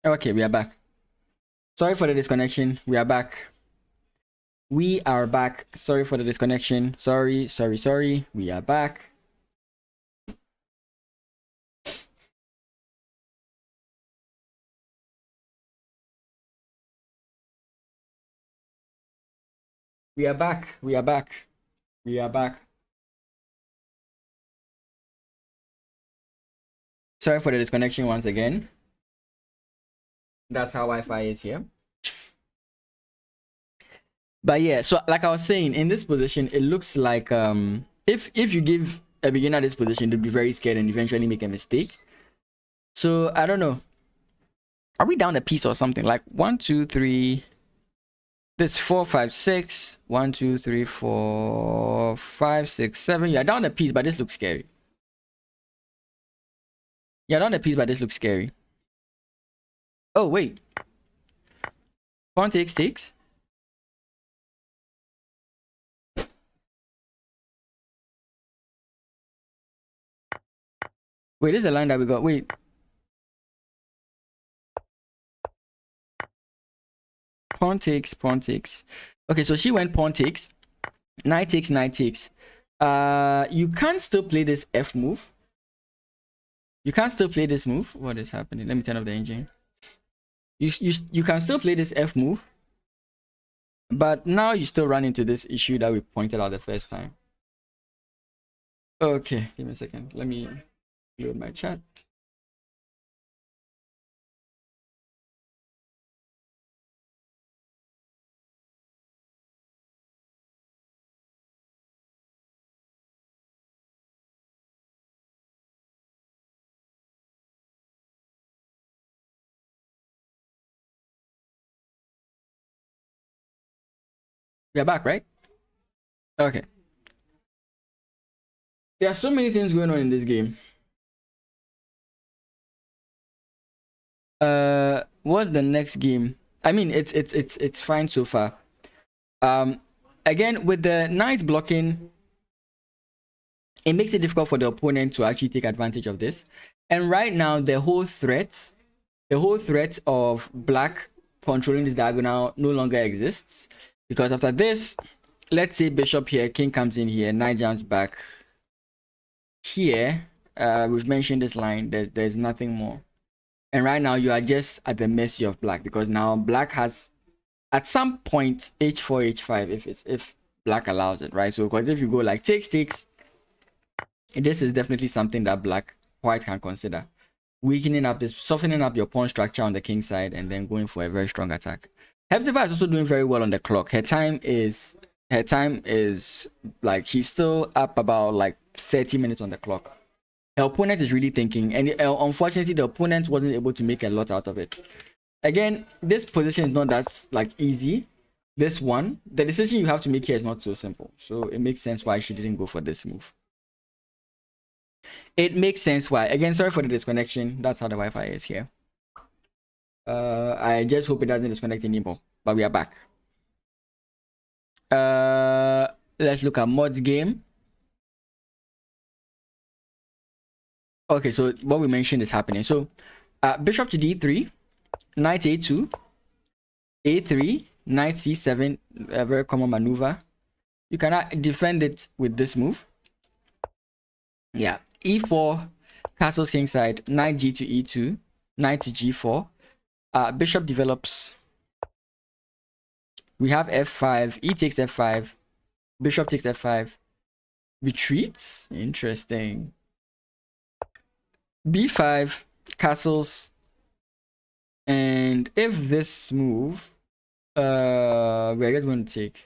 Okay, we are back. Sorry for the disconnection. We are back. We are back. Sorry for the disconnection. Sorry. We are back. We are back. We are back. We are back. Sorry for the disconnection once again. That's how Wi-Fi is here. But yeah, so like I was saying, in this position, it looks like if you give a beginner this position, they'll be very scared and eventually make a mistake. So I don't know. Are we down a piece or something? Like 1, 2, 3. This 4, 5, 6. 1, 2, 3, 4, 5, 6, 7. You're down a piece, but this looks scary. You're down a piece, but this looks scary. Oh wait. Pawn takes takes. Wait, this is the line that we got. Wait. Pawn takes, pawn takes. Okay, so she went pawn takes. Knight takes, knight takes. You can still play this F move. You can still play this move. What is happening? Let me turn off the engine. You can still play this F move. But now you still run into this issue that we pointed out the first time. Okay, give me a second. Let me load my chat. We're back, right? Okay. There are so many things going on in this game. What's the next game? I mean, it's fine so far. Again, with the knight blocking, it makes it difficult for the opponent to actually take advantage of this. And right now, the whole threat of black controlling this diagonal no longer exists, because after this, let's say bishop here, king comes in here, knight jumps back here. We've mentioned this line that there's nothing more, and right now you are just at the mercy of black, because now black has at some point h4 h5 if black allows it, right? So because if you go like takes takes, this is definitely something that white can consider, weakening up this, softening up your pawn structure on the king side, and then going for a very strong attack. Hephzibah is also doing very well on the clock. Her time is like, she's still up about like 30 minutes on the clock. Her opponent is really thinking, and unfortunately the opponent wasn't able to make a lot out of it. Again, this position is not that like easy. This one, the decision you have to make here is not so simple, so it makes sense why she didn't go for this move. It makes sense why. Again, sorry for the disconnection. That's how the Wi-Fi is here. I just hope it doesn't disconnect anymore, but we are back. Let's look at Mod's game. Okay, so what we mentioned is happening. So bishop to d3, knight a2, a3, knight c7, a very common maneuver. You cannot defend it with this move. Yeah, e4, castles kingside, knight g to e2, knight to g4. Bishop develops. We have f5, e takes f5, bishop takes f5, retreats. Interesting. b5, castles, and if this move, we're just going to take.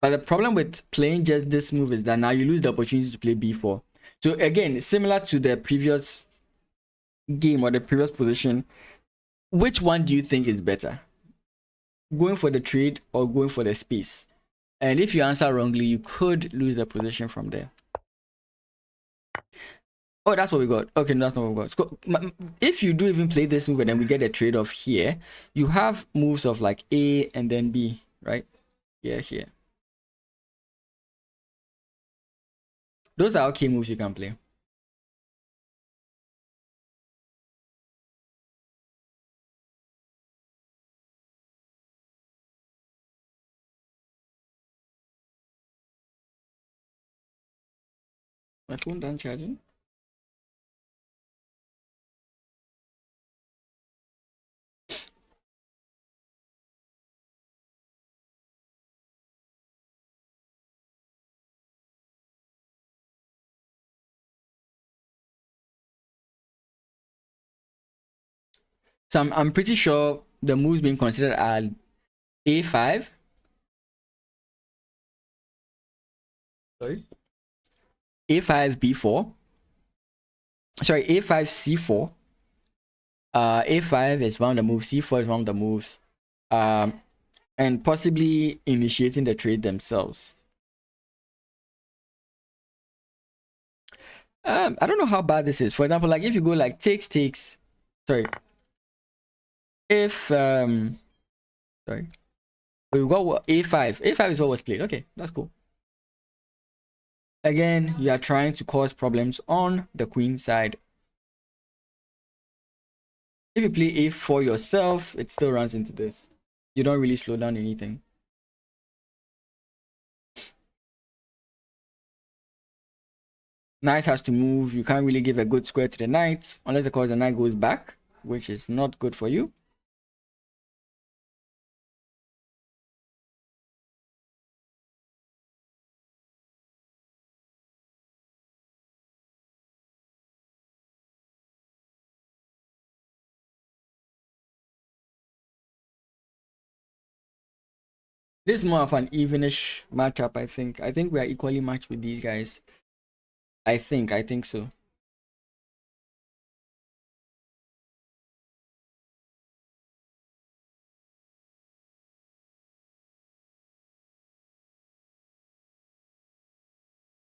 But the problem with playing just this move is that now you lose the opportunity to play b4. So again, similar to the previous game or the previous position, which one do you think is better? Going for the trade or going for the space? And if you answer wrongly, you could lose the position from there. Oh, that's what we got. Okay, no, that's not what we got. So, if you do even play this move and then we get a trade-off here, you have moves of like A and then B, right? Yeah, here. Those are okay moves you can play. My phone done charging. So I'm pretty sure the moves being considered are a5. Sorry. a5 b4. Sorry, a5 c4. A5 is one of the moves, c4 is one of the moves, and possibly initiating the trade themselves. I don't know how bad this is. For example, like if you go like takes, sorry, if sorry, we got a5 is what was played. Okay, that's cool. Again, you are trying to cause problems on the queen side. If you play a4 yourself, it still runs into this. You don't really slow down anything. Knight has to move. You can't really give a good square to the knight unless of course the knight goes back, which is not good for you. This is more of an evenish matchup, I think. I think we are equally matched with these guys. I think so.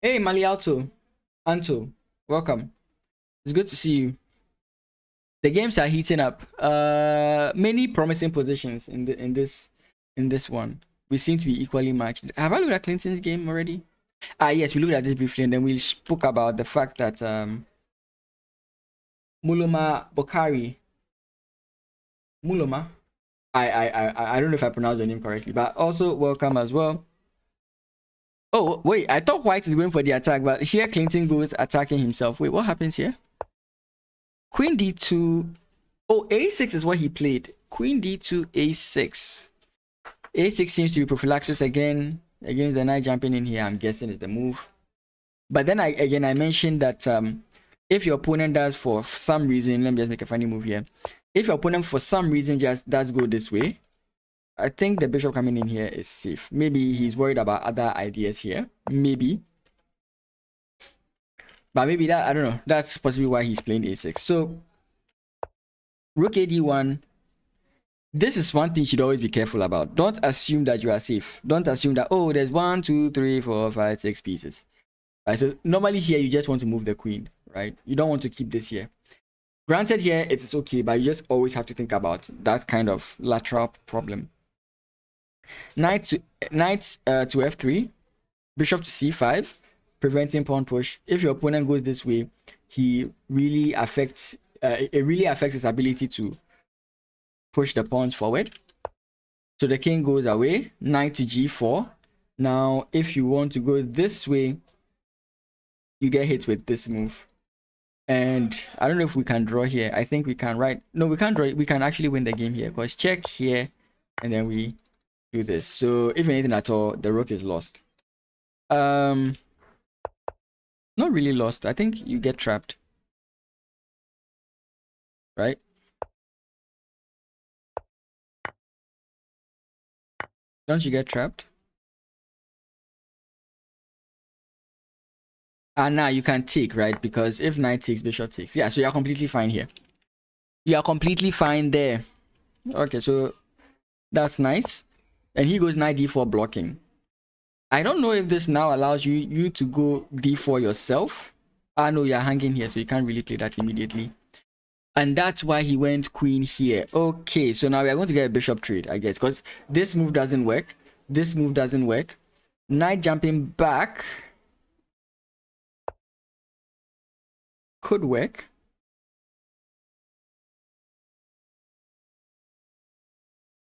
Hey, Malialto, Anto, welcome. It's good to see you. The games are heating up. Many promising positions in this one. We seem to be equally matched. Have I looked at Clinton's game already? Yes, we looked at this briefly, and then we spoke about the fact that Muloma Bokari. Muloma. I don't know if I pronounced your name correctly, but also welcome as well. Oh wait, I thought White is going for the attack, but here Clinton goes attacking himself. Wait, what happens here? Queen d2. Oh, a6 is what he played. Queen d2, a6. a6 seems to be prophylaxis again against the knight jumping in here. I'm guessing is the move. But then I mentioned that if your opponent does for some reason, let me just make a funny move here. If your opponent for some reason just does go this way, I think the bishop coming in here is safe. Maybe he's worried about other ideas here. Maybe. But maybe that, I don't know. That's possibly why he's playing a6. So, rook a d1. This is one thing you should always be careful about. Don't assume that you are safe. Don't assume that, oh, there's 1, 2, 3, 4, 5, 6 pieces. Right, so normally here you just want to move the queen, right? You don't want to keep this here. Granted, here it is okay, but you just always have to think about that kind of lateral problem. Knight to f3, bishop to c5, preventing pawn push. If your opponent goes this way, he really affects it really affects his ability to push the pawns forward. So the king goes away. Knight to g4. Now, if you want to go this way, you get hit with this move. And I don't know if we can draw here. I think we can, right? No, we can't draw. We can actually win the game here because check here, and then we do this. So if anything at all, the rook is lost. Not really lost. I think you get trapped, right? Don't you get trapped? Now you can take, right? Because if knight takes, bishop takes. Yeah, so you're completely fine here. You are completely fine there. Okay, so that's nice. And he goes knight d4 blocking. I don't know if this now allows you to go d4 yourself. No, you're hanging here, so you can't really play that immediately. And that's why he went queen here. Okay, so now we are going to get a bishop trade, I guess, because this move doesn't work. This move doesn't work. Knight jumping back could work.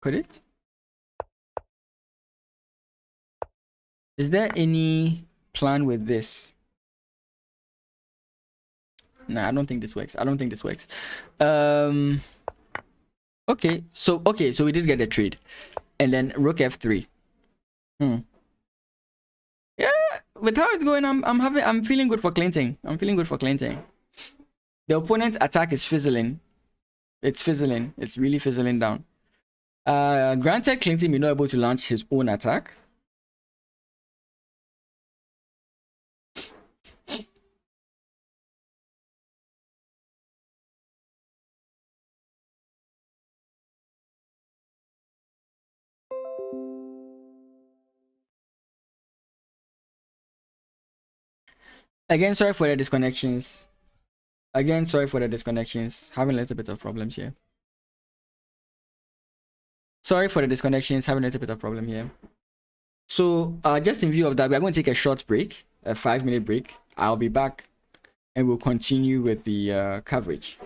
Could it? Is there any plan with this? Nah, I don't think this works. I don't think this works. Okay, so we did get a trade, and then rook f3. Yeah, with how it's going, I'm feeling good for clinching. I'm feeling good for clinching. The opponent's attack is fizzling. It's fizzling. It's really fizzling down. Granted, Clinton may not be able to launch his own attack. Again, sorry for the disconnections. Having a little bit of problems here. Sorry for the disconnections. Having a little bit of problem here. So, just in view of that, we're going to take a short break, a 5-minute break. I'll be back, and we'll continue with the coverage.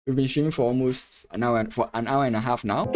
We've been streaming for almost an hour and a half now.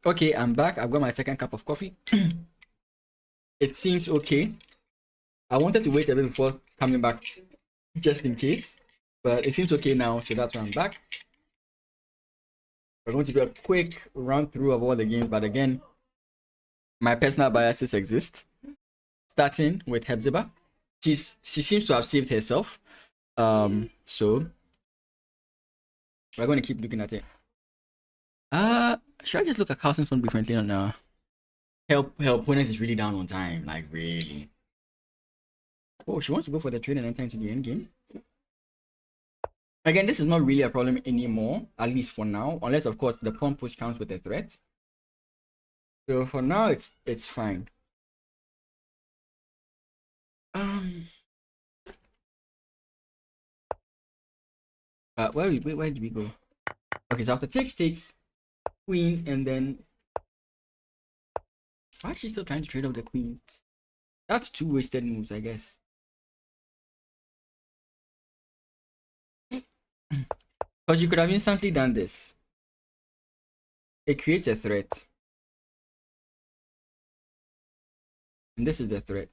Okay, I'm back. I've got my second cup of coffee. It seems okay. I wanted to wait a bit before coming back, just in case. But it seems okay now, so that's why I'm back. We're going to do a quick run through of all the games, but again, my personal biases exist. Starting with Hephzibah. She seems to have saved herself. So we're going to keep looking at it. Should I just look at Carlson's one differently on her opponent is really down on time, like really. Oh, she wants to go for the trade and enter into the end game. Again, this is not really a problem anymore, at least for now, unless of course the pawn push counts with a threat. So for now, it's fine. Where did we go? Okay, so after takes queen, and then why is she still trying to trade off the queens? That's two wasted moves, I guess. Because you could have instantly done this. It creates a threat. And this is the threat.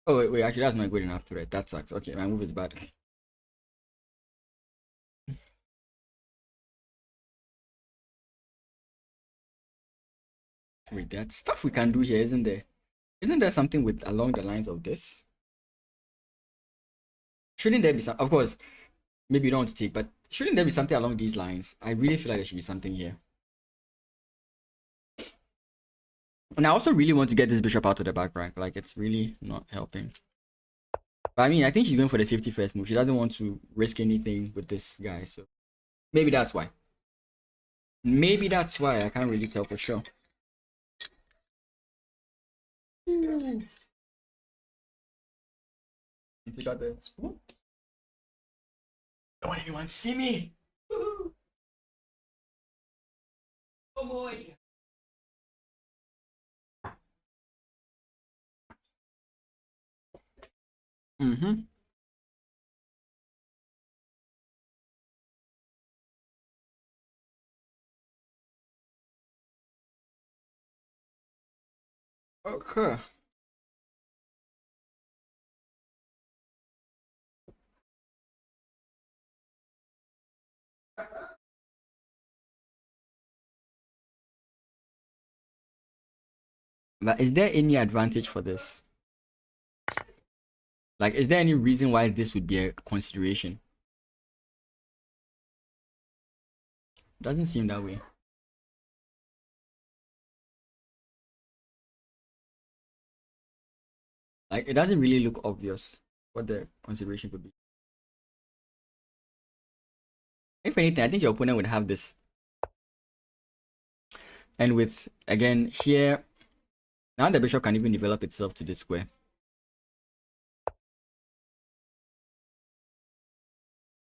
Oh, wait, actually, that's not good enough threat. That sucks. Okay, my move is bad. Wait, that's stuff we can do here, isn't there? Isn't there something with along the lines of this? Shouldn't there be some? Of course, maybe you don't want to take, but shouldn't there be something along these lines? I really feel like there should be something here. And I also really want to get this bishop out of the back rank. Like, it's really not helping. But I mean, I think she's going for the safety first move. She doesn't want to risk anything with this guy. So maybe that's why. Maybe that's why. I can't really tell for sure. You got the spoon? Don't want anyone to see me. Oh boy. Mm-hmm. Okay. But is there any advantage for this? Like, is there any reason why this would be a consideration? Doesn't seem that way. Like, it doesn't really look obvious what the consideration could be. If anything, I think your opponent would have this. And with, again, here, now the bishop can even develop itself to this square.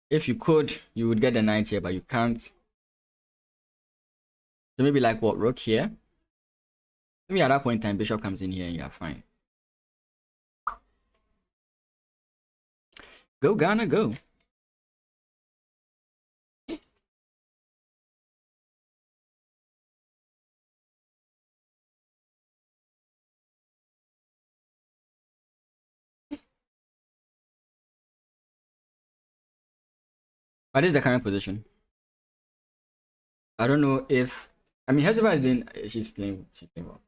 If you could, you would get the knight here, but you can't. So maybe like what, rook here? Maybe at that point in time, bishop comes in here and you're fine. Go, Ghana, go. What is the current position? I don't know if... I mean, Hephzibah is doing... She's playing well.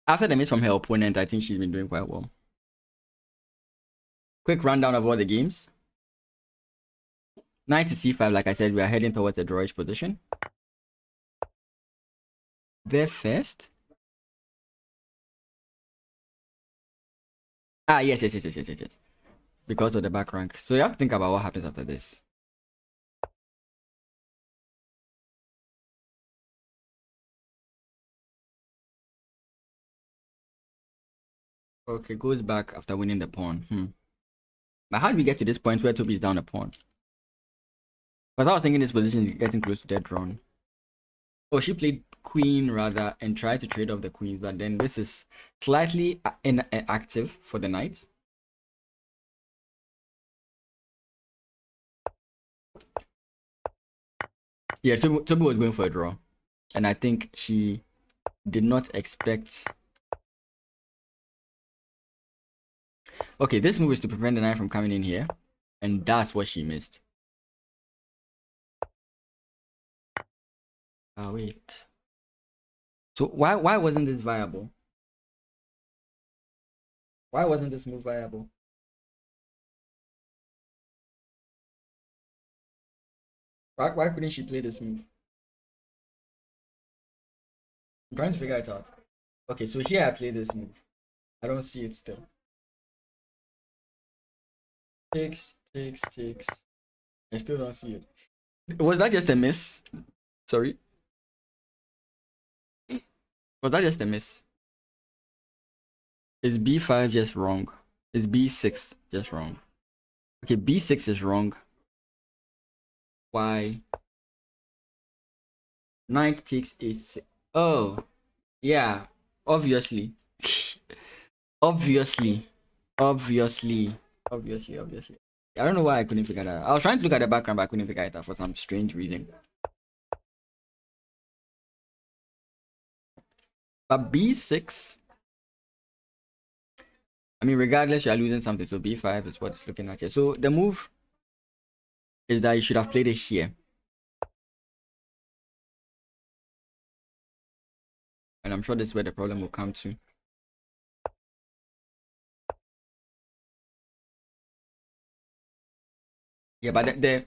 After the miss from her opponent, I think she's been doing quite well. Quick rundown of all the games. Knight to c5, like I said, we are heading towards a drawish position. There first. Ah, yes. Because of the back rank. So you have to think about what happens after this. Okay, goes back after winning the pawn. But how did we get to this point where Toby is down a pawn? Because I was thinking this position is getting close to dead drawn. Oh, she played queen rather and tried to trade off the queens, but then this is slightly inactive for the knight. Yeah, Toby was going for a draw. And I think she did not expect... Okay, this move is to prevent the knight from coming in here. And that's what she missed. Oh, wait. So why wasn't this viable? Why wasn't this move viable? Why couldn't she play this move? I'm trying to figure it out. Okay, so here I play this move. I don't see it still. Takes. I still don't see it. Was that just a miss? Sorry. Was that just a miss? Is b5 just wrong? Is b6 just wrong? Okay, b6 is wrong. Why? Knight takes a6. Oh, yeah. Obviously. Obviously. I don't know why I couldn't figure that out. I was trying to look at the background, but I couldn't figure it out for some strange reason. But b6, I mean, regardless, you're losing something. So b5 is what it's looking at here. So the move is that you should have played it here. And I'm sure this is where the problem will come to. Yeah, but the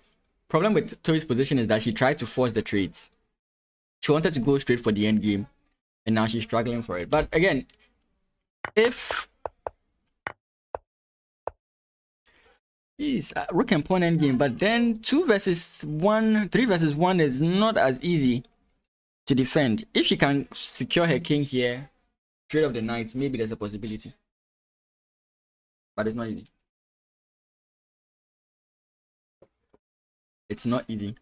problem with Tori's position is that she tried to force the trades. She wanted to go straight for the end game, and now she's struggling for it. But again, if rook and pawn end game, but then 3 versus 1 is not as easy to defend. If she can secure her king here, trade of the knights, maybe there's a possibility. But it's not easy. It's not easy.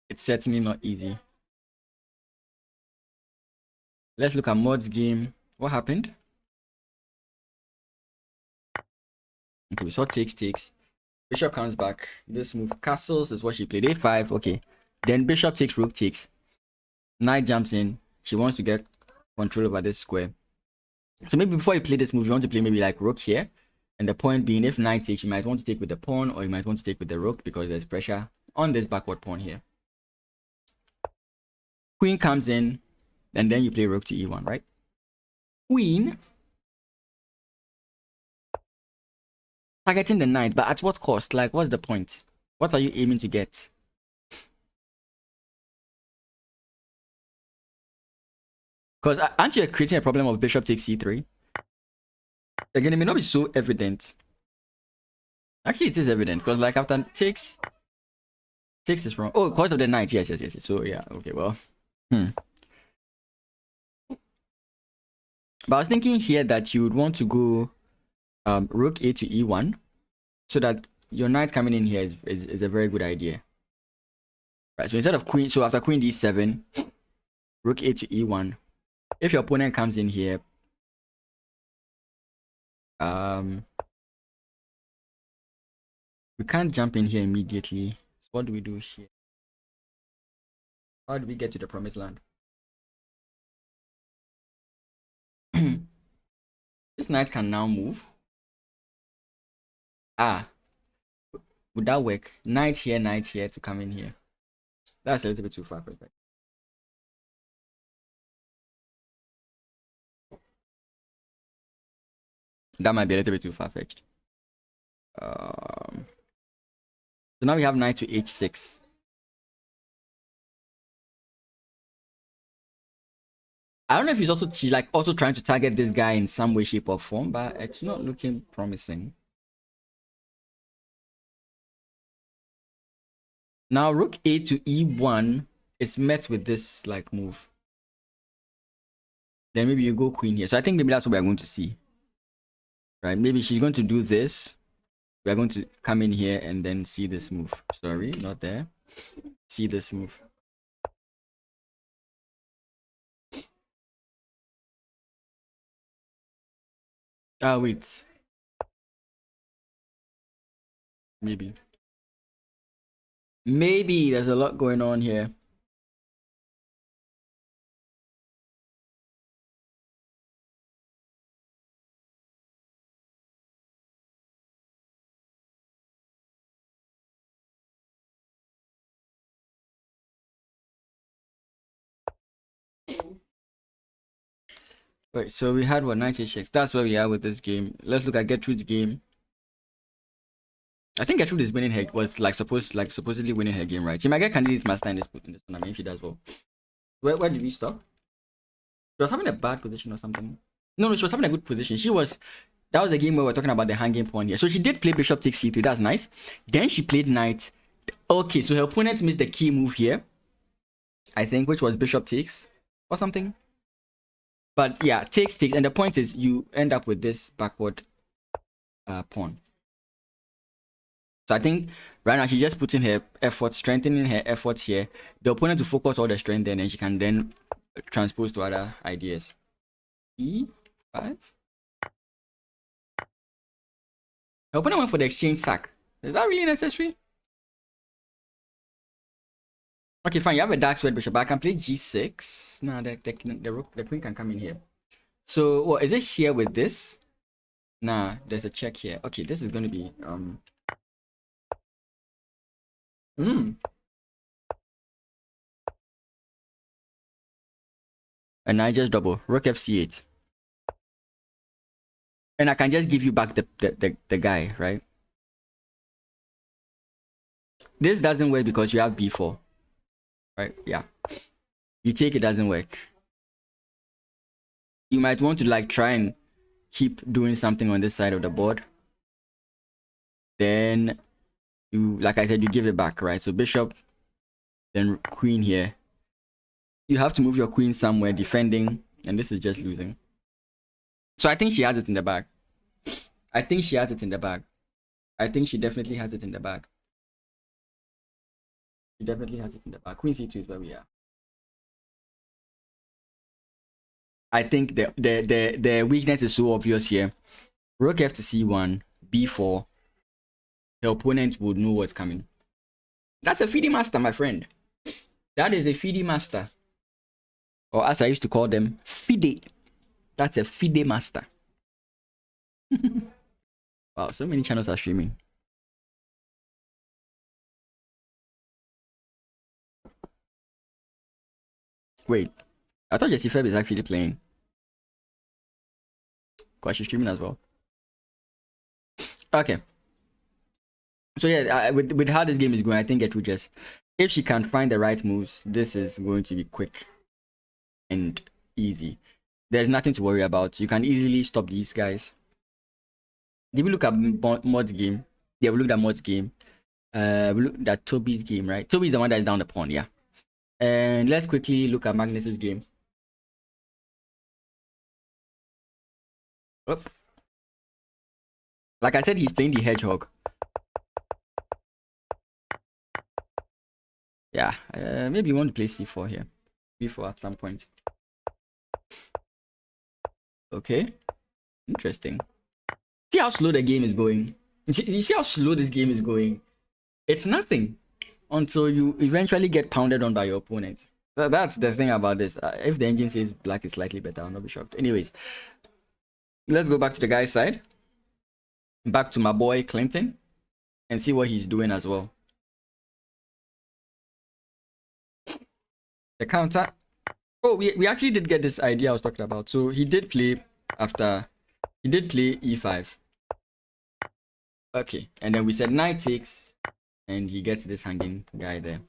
It's certainly not easy. Let's look at Mod's game. What happened? Okay, we saw takes. Bishop comes back. This move, castles, is what she played. a5, okay. Then bishop takes, rook takes. Knight jumps in. She wants to get control over this square. So maybe before you play this move, you want to play maybe like rook here. And the point being, if knight takes, you might want to take with the pawn, or you might want to take with the rook because there's pressure on this backward pawn here. Queen comes in, and then you play rook to e1, right? Queen. Targeting the knight, but at what cost? Like, what's the point? What are you aiming to get? Because aren't you creating a problem of bishop takes c3? Again, it may not be so evident. Actually, it is evident because like after takes is wrong. Oh, because of the knight. Yes. So yeah, okay, well. But I was thinking here that you would want to go rook a to e1 so that your knight coming in here is a very good idea. Right, so instead of queen, so after queen d7, rook a to e1. If your opponent comes in here, we can't jump in here immediately. So what do we do here? How do we get to the promised land? This knight can now move. Would that work? Knight here to come in here. That's a little bit too far. Perfect. That might be a little bit too far-fetched. So now we have knight to h6. I don't know if she's also trying to target this guy in some way, shape, or form, but it's not looking promising. Now rook a to e1 is met with this like move. Then maybe you go queen here. So I think maybe that's what we're going to see. Right? Maybe she's going to do this. We're going to come in here and then see this move. Sorry, not there. See this move. Wait. Maybe. Maybe there's a lot going on here. Wait, so we had what, 96? That's where we are with this game. Let's look at Gertrude's game. I think Gertrude is winning her, was like supposedly winning her game, right? She might get candidate master in this tournament if she does well. Where did we stop? She was having a bad position or something. No, she was having a good position. That was the game where we're talking about the hanging pawn here. So she did play bishop takes c3. That's nice. Then she played knight. Okay, so her opponent missed the key move here, I think, which was bishop takes or something. But yeah, takes. And the point is you end up with this backward pawn. So I think right now she's just putting her effort, strengthening her efforts here. The opponent to focus all the strength there, and she can then transpose to other ideas. E5. Her opponent went for the exchange sack. Is that really necessary? Okay, fine. You have a dark squared bishop. I can play g6. Nah, the queen can come in here. So, what is it here with this? Nah, there's a check here. Okay, this is going to be and I just double rook fc8, and I can just give you back the guy, right? This doesn't work because you have b4, right? Yeah, you take it, doesn't work. You might want to like try and keep doing something on this side of the board. Then you, like I said, you give it back, right? So bishop, then queen here. You have to move your queen somewhere defending, and this is just losing. So I think she has it in the bag. I think she has it in the bag. I think she definitely has it in the bag. She definitely has it in the bag. Queen c2 is where we are. I think the weakness is so obvious here. Rook f to c1, b4. The opponent would know what's coming. That's a FIDE master, my friend. That is a FIDE master. Or as I used to call them, FIDE. That's a FIDE master. Wow, so many channels are streaming. Wait, I thought Jessie Feb is actually playing. Because she's streaming as well. Okay. So yeah, with how this game is going, I think it will just, if she can find the right moves, this is going to be quick and easy. There's nothing to worry about. You can easily stop these guys. Did we look at Mod's game? Yeah, we looked at Mod's game. We looked at Toby's game, right? Toby's the one that is down the pawn, yeah. And let's quickly look at Magnus's game. Oh. Like I said, he's playing the hedgehog. Yeah, maybe you want to play c4 here. b4 at some point. Okay, interesting. See how slow the game is going. You see how slow this game is going? It's nothing until you eventually get pounded on by your opponent. That's the thing about this. If the engine says black is slightly better, I'll not be shocked. Anyways, let's go back to the guy's side. Back to my boy Clinton and see what he's doing as well. The counter. Oh, we actually did get this idea I was talking about. So he did play e5. Okay, and then we said knight takes, and he gets this hanging guy there.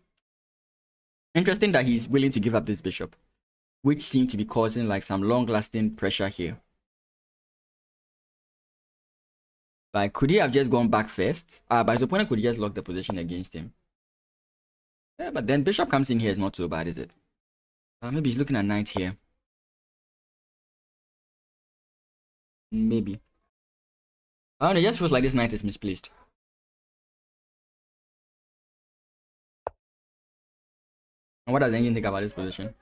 Interesting that he's willing to give up this bishop, which seemed to be causing like some long-lasting pressure here. Like, could he have just gone back first? But his opponent could just lock the position against him. Yeah, but then bishop comes in here is not so bad, is it? Maybe he's looking at knight here. Maybe. I don't know, it just feels like this knight is misplaced. And what does the engine think about this position? It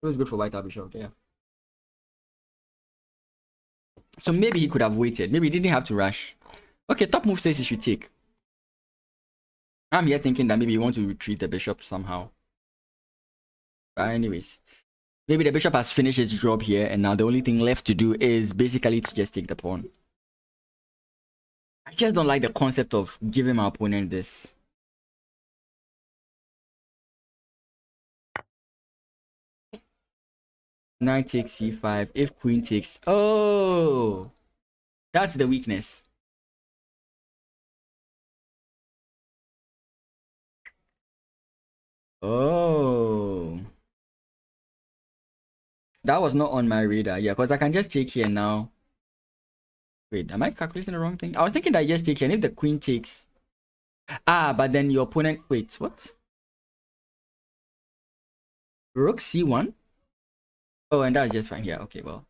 was good for white bishop, yeah. So maybe he could have waited. Maybe he didn't have to rush. Okay, top move says he should take. I'm here thinking that maybe you want to retreat the bishop somehow. But anyways, maybe the bishop has finished his job here, and now the only thing left to do is basically to just take the pawn. I just don't like the concept of giving my opponent this. Knight takes c5. If queen takes... Oh! That's the weakness. Oh. That was not on my radar. Yeah, because I can just take here now. Wait, am I calculating the wrong thing? I was thinking that I just take here, and if the queen takes... Ah, but then your opponent... Wait, what? Rook c1? Oh, and that's just fine here. Okay, well.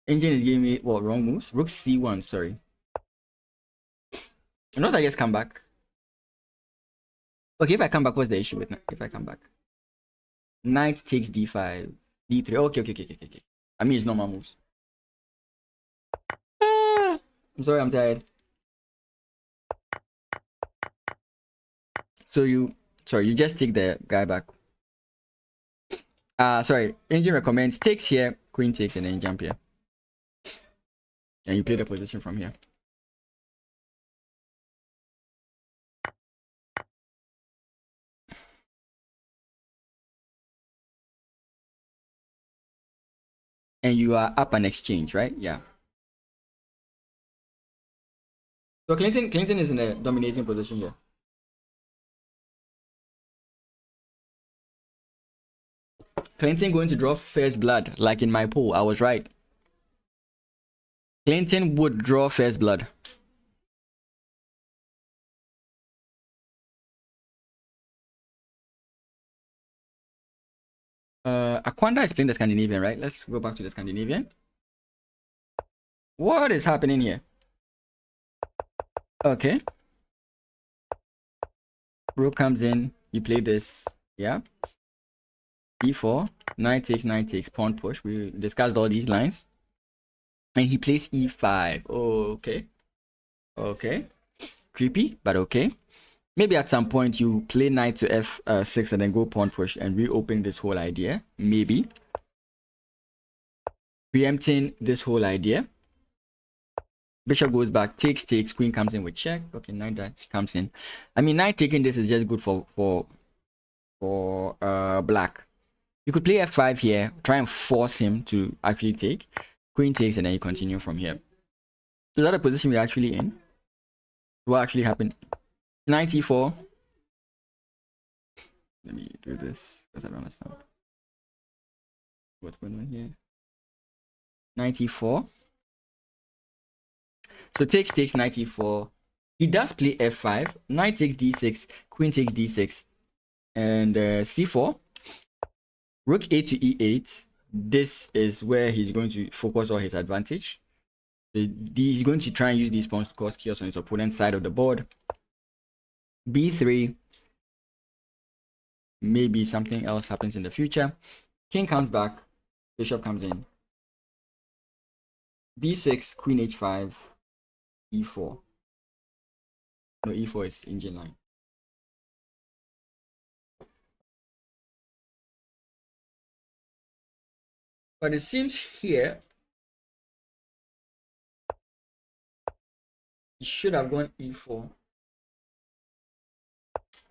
Engine is giving me, what, wrong moves? Rook c1, sorry. Not I just come back. Okay, if I come back, what's the issue with if I come back? Knight takes d5, d3. Okay. I mean, it's normal moves. Ah, I'm sorry, I'm tired. So you just take the guy back. Sorry, engine recommends takes here, queen takes, and then you jump here. And you play the position from here. And you are up an exchange, right? Yeah. So Clinton is in a dominating position here. Clinton going to draw first blood, like in my poll. I was right. Clinton would draw first blood. Aquanda is playing the Scandinavian, right? Let's go back to the Scandinavian. What is happening here? Okay. Rook comes in. You play this. Yeah. E4. Knight takes, pawn push. We discussed all these lines. And he plays E5. Oh, okay. Okay. Creepy, but okay. Maybe at some point you play knight to F6 and then go pawn push and reopen this whole idea. Maybe. Preempting this whole idea. Bishop goes back, takes, queen comes in with check. Okay, knight that comes in. I mean, knight taking this is just good for black. You could play f5 here, try and force him to actually take. Queen takes, and then you continue from here. So that's the position we're actually in. What actually happened? Knight e4. Let me do this because I don't understand what's going on here. Knight e4. So takes, knight e4. He does play f5. Knight takes d6. Queen takes d6. And c4. Rook a to e8. This is where he's going to focus all his advantage. He's going to try and use these pawns to cause chaos on his opponent's side of the board. b3. Maybe something else happens in the future. King comes back. Bishop comes in. b6, queen h5, e4. No, e4 is engine line. But it seems here he should have gone e4.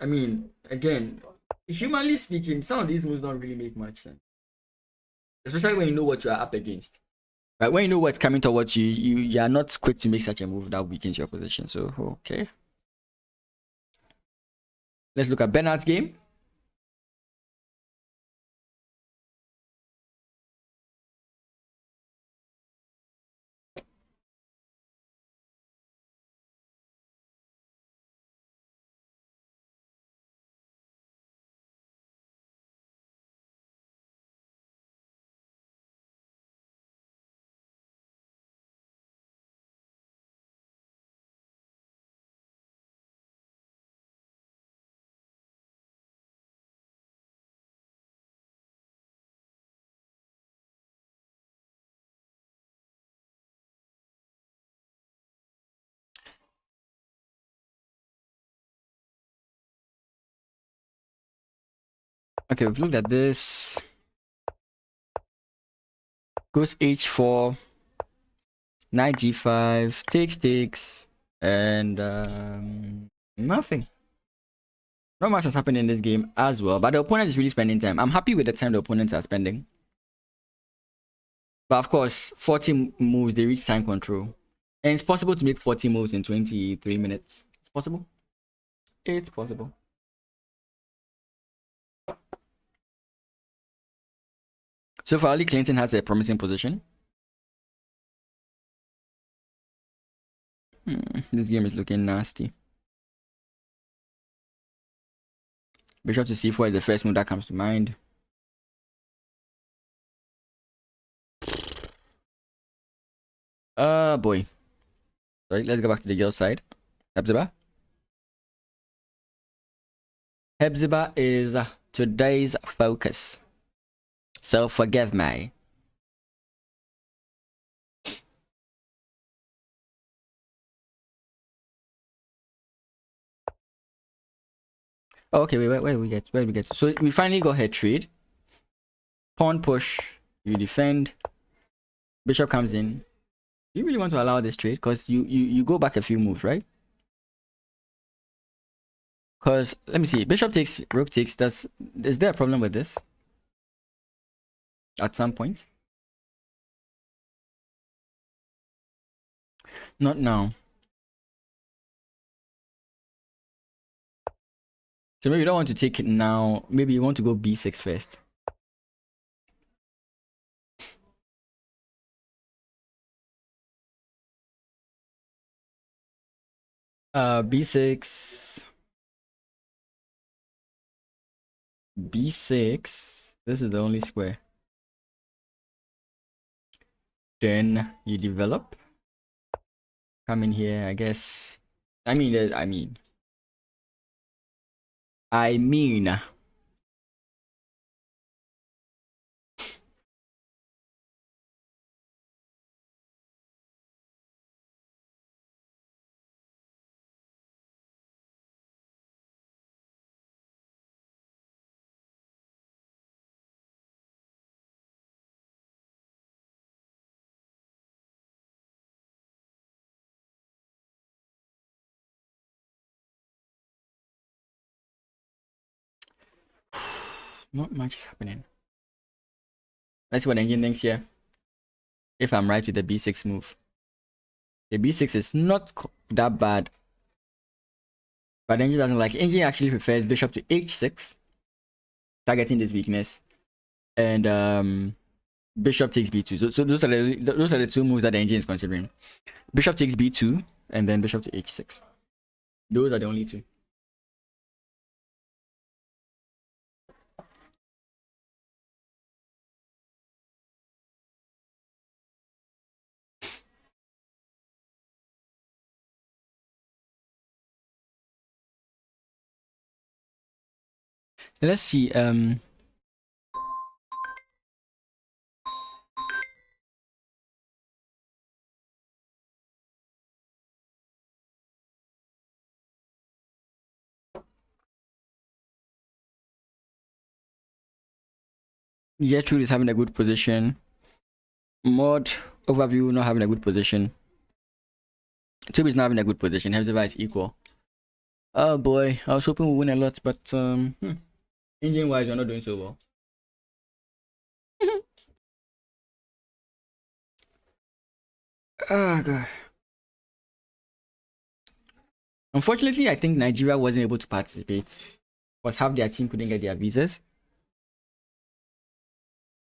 I mean, again, humanly speaking, some of these moves don't really make much sense. Especially when you know what you are up against. Right? When you know what's coming towards you, you are not quick to make such a move that weakens your position. So, okay. Let's look at Bernard's game. Okay, we've looked at this. Goes h4, knight g5, takes, and nothing. Not much has happened in this game as well, but the opponent is really spending time. I'm happy with the time the opponents are spending. But of course, 40 moves, they reach time control. And it's possible to make 40 moves in 23 minutes. It's possible. It's possible. So far, Ali Clinton has a promising position. This game is looking nasty. Bishop to c4 is the first move that comes to mind. Boy. Right, let's go back to the girl side. Hephzibah. Hephzibah is today's focus. So forgive me. Okay, wait, where we get? So we finally got head trade. Pawn push. You defend. Bishop comes in. You really want to allow this trade? Because you go back a few moves, right? Because let me see. Bishop takes, rook takes. Is there a problem with this? At some point? Not now. So maybe you don't want to take it now. Maybe you want to go b6 first. B6. B6. This is the only square. Then you develop. Come in here, I guess. I mean. Not much is happening. Let's see what the engine thinks here. If I'm right with the b6 move. The b6 is not that bad. But the engine doesn't like it. Engine actually prefers bishop to h6. Targeting this weakness. And bishop takes b2. So those are the two moves that the engine is considering. Bishop takes b2 and then bishop to h6. Those are the only two. Let's see. Gertrude is having a good position. Mod overview not having a good position. Tube is not having a good position. Hephzibah is equal. Oh boy, I was hoping we win a lot, but engine wise, we're not doing so well. Oh god. Unfortunately, I think Nigeria wasn't able to participate because half their team couldn't get their visas.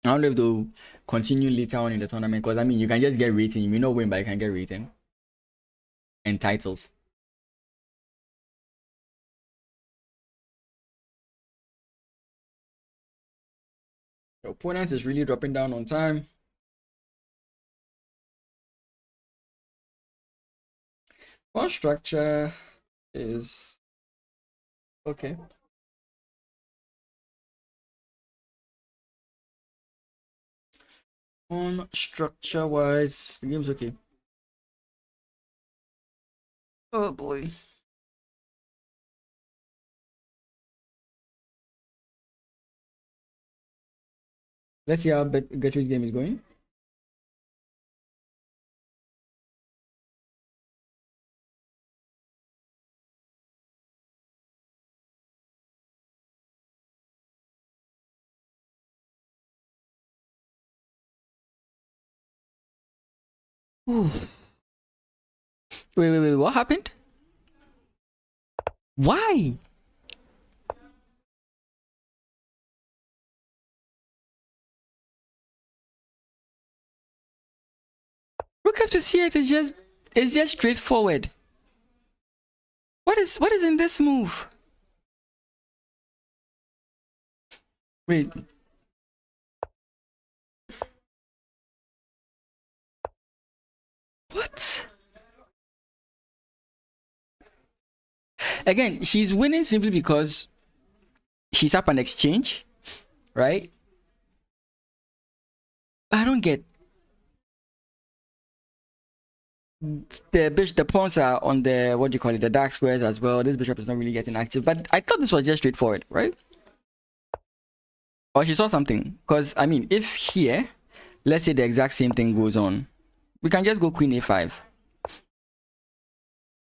I don't know if they'll continue later on in the tournament because I mean you can just get rating. You may not win, but you can get rating and titles. The opponent is really dropping down on time. Pawn structure is okay. On structure wise, the game's okay. Oh boy. Let's see how Gertrude's game is going. Ooh. Wait, what happened? Why? Rook F8 is just straightforward. What is in this move? Wait. What? Again, she's winning simply because she's up an exchange, right? I don't get the pawns are on the, what do you call it, the dark squares as well. This bishop is not really getting active, but I thought this was just straightforward, right? Or she saw something, because I mean, if here, let's say the exact same thing goes on, we can just go queen a5,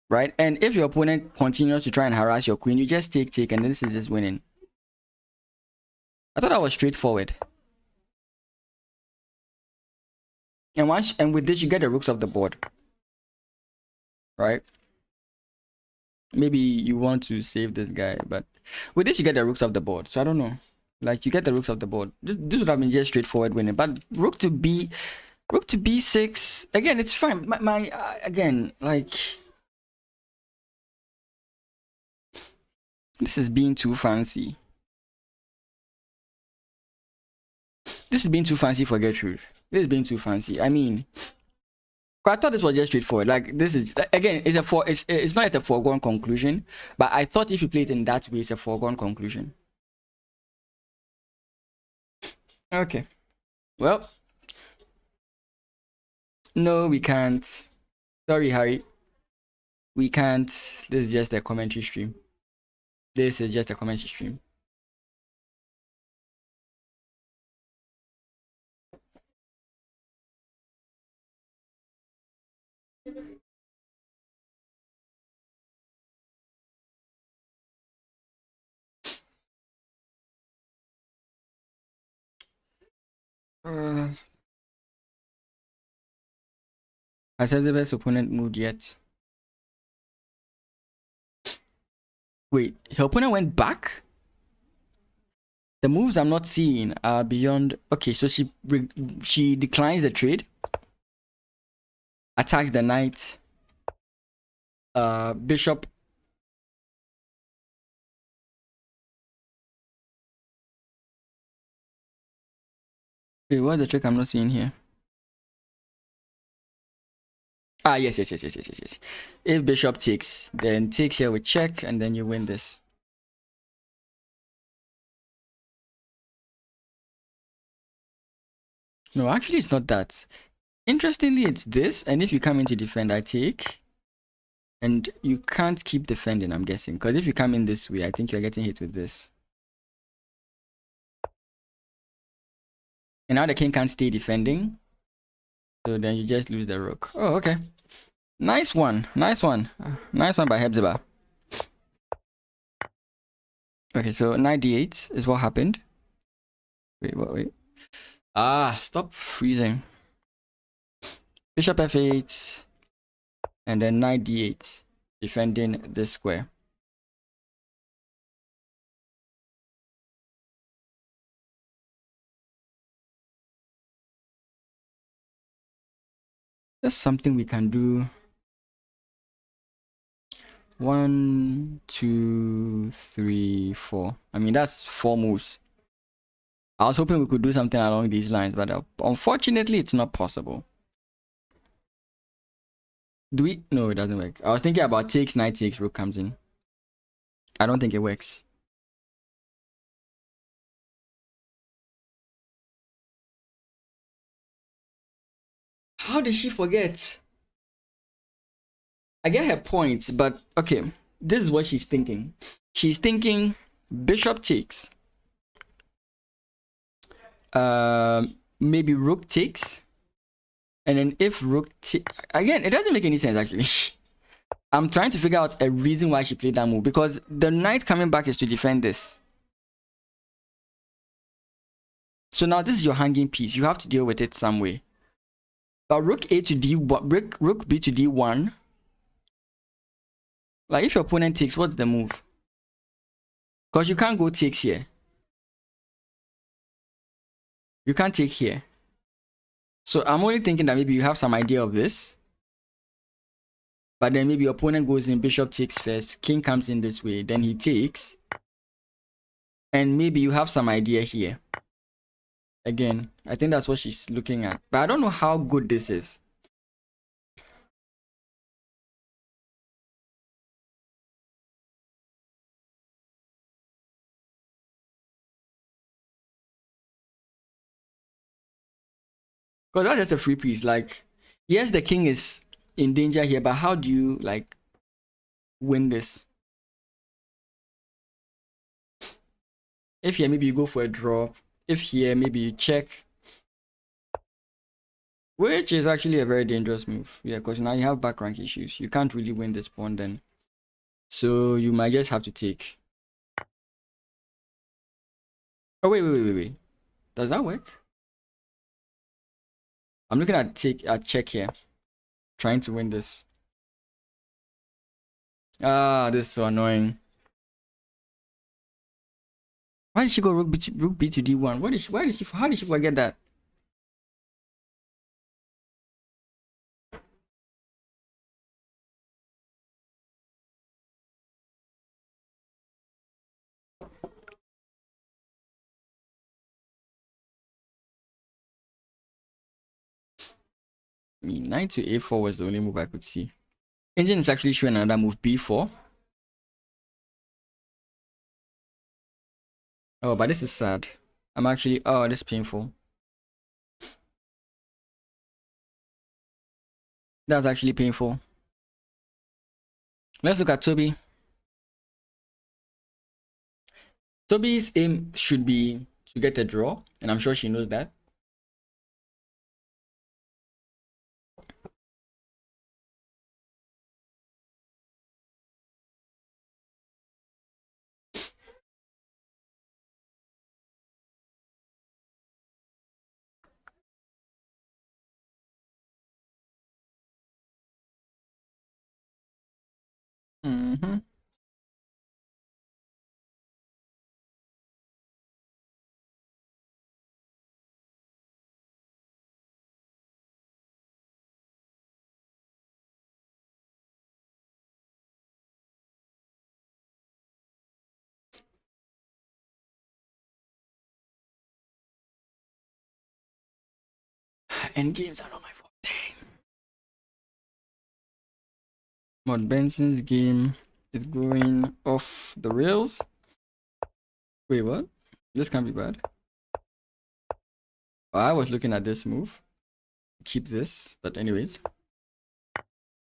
right? And if your opponent continues to try and harass your queen, you just take, and this is just winning. I thought that was straightforward. And with this, you get the rooks off the board, right? Maybe you want to save this guy, but with this, you get the rooks off the board. So I don't know. Like, you get the rooks off the board. This would have been just straightforward winning. But rook to b6, again, it's fine. Again, like, this is being too fancy. This is being too fancy for Gertrude. This is being too fancy. I mean, I thought this was just straightforward. Like, this is, again, it's not a foregone conclusion, but I thought if you play it in that way, it's a foregone conclusion. Okay. Well, no, we can't. Sorry, Harry. We can't. This is just a commentary stream. This is just a commentary stream. Has Hephzibah's opponent moved yet? Wait, her opponent went back? The moves I'm not seeing are beyond. Okay, so she declines the trade, attacks the knight, bishop. Wait, what's the trick I'm not seeing here? Ah, yes. If bishop takes, then takes here with check, and then you win this. No, actually, it's not that. Interestingly, it's this, and if you come in to defend, I take. And you can't keep defending, I'm guessing. Because if you come in this way, I think you're getting hit with this. And now the king can't stay defending. So then you just lose the rook. Oh, okay. Nice one. Nice one by Hephzibah. Okay, so knight d8 is what happened. Wait. Ah, stop freezing. Bishop f8. And then knight d8. Defending this square. That's something we can do. 1, 2, 3, 4. I mean, that's 4 moves. I was hoping we could do something along these lines, but unfortunately, it's not possible. Do we? No, it doesn't work. I was thinking about takes, knight takes, rook comes in. I don't think it works. How did she forget? I get her points, but okay. This is what she's thinking. She's thinking bishop takes. maybe rook takes, and then if rook again, it doesn't make any sense actually. I'm trying to figure out a reason why she played that move, because the knight coming back is to defend this. So now this is your hanging piece. You have to deal with it some way. But rook A to D1, rook B to D1. Like if your opponent takes, what's the move? Because you can't go takes here. You can't take here. So I'm only thinking that maybe you have some idea of this. But then maybe your opponent goes in, bishop takes first, king comes in this way, then he takes. And maybe you have some idea here. Again, I think that's what she's looking at. But I don't know how good this is. Because that's just a free piece. Like, yes, the king is in danger here, but how do you, like, win this? If here, maybe you go for a draw. If here, maybe you check. Which is actually a very dangerous move. Yeah, because now you have back rank issues. You can't really win this pawn then. So you might just have to take. Oh, wait. Does that work? I'm looking at check here. Trying to win this. Ah, this is so annoying. Why did she go rook B to D1? How did she forget that? I mean, knight to A4 was the only move I could see. Engine is actually showing another move, B4. Oh, but this is sad. I'm actually, oh, this is painful. That's actually painful. Let's look at Toby. Toby's aim should be to get a draw, and I'm sure she knows that. Mm-hmm. Endgames are not my forte. But Benson's game is going off the rails. Wait, what? This can't be bad. Oh, I was looking at this move. Keep this, but anyways.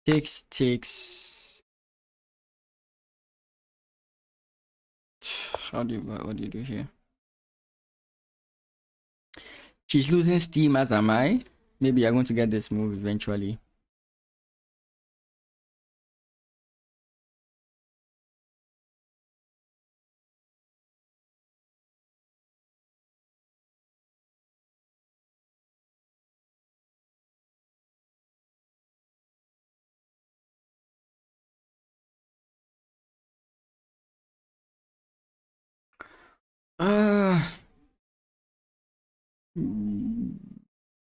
Takes. What do you do here? She's losing steam, as am I. Maybe you're going to get this move eventually.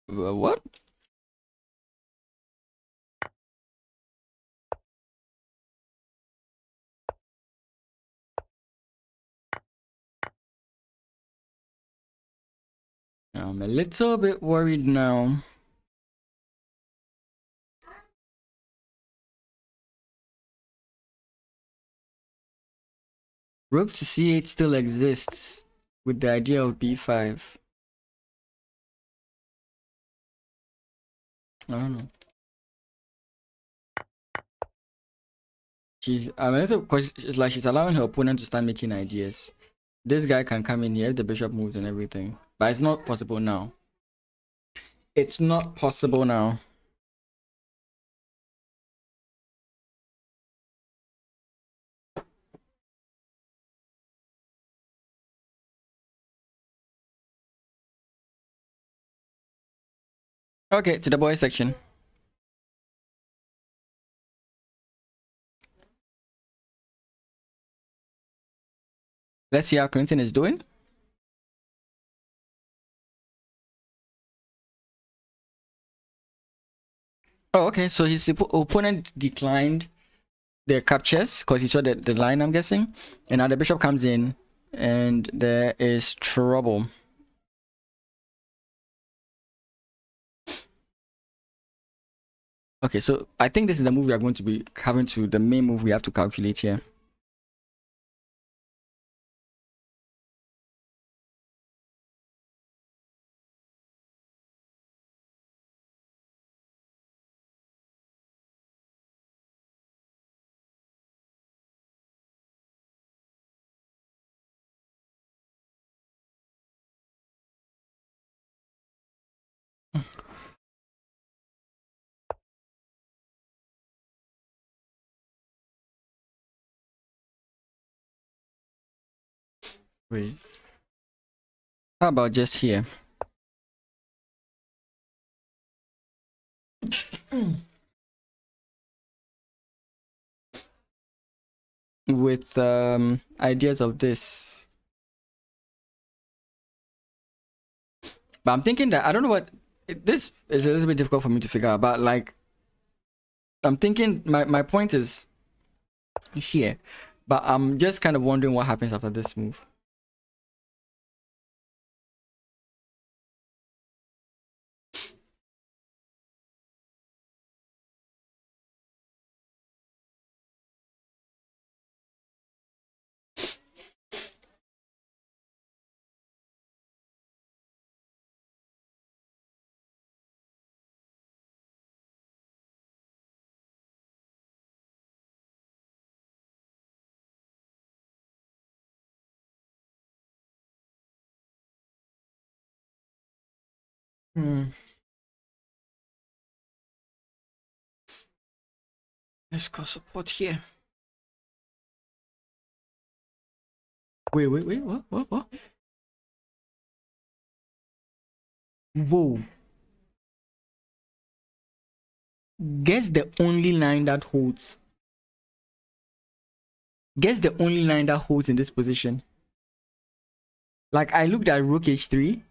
What? I'm a little bit worried now. Rook to C8 still exists with the idea of B5. I don't know. I'm a little, because it's like she's allowing her opponent to start making ideas. This guy can come in here, the bishop moves and everything. But it's not possible now. It's not possible now. Okay, to the boys section. Let's see how Clinton is doing. Oh, okay. So his opponent declined their captures because he saw the line, I'm guessing. And now the bishop comes in and there is trouble. Okay, so I think this is the move we are going to be having to, the main move we have to calculate here. Wait. How about just here? With ideas of this. But I'm thinking that I don't know what this is a little bit difficult for me to figure out, but like I'm thinking my point is here, but I'm just kind of wondering what happens after this move. Let's go support here. Wait, what? Whoa. Guess the only line that holds. Guess the only line that holds in this position. Like I looked at rook h3,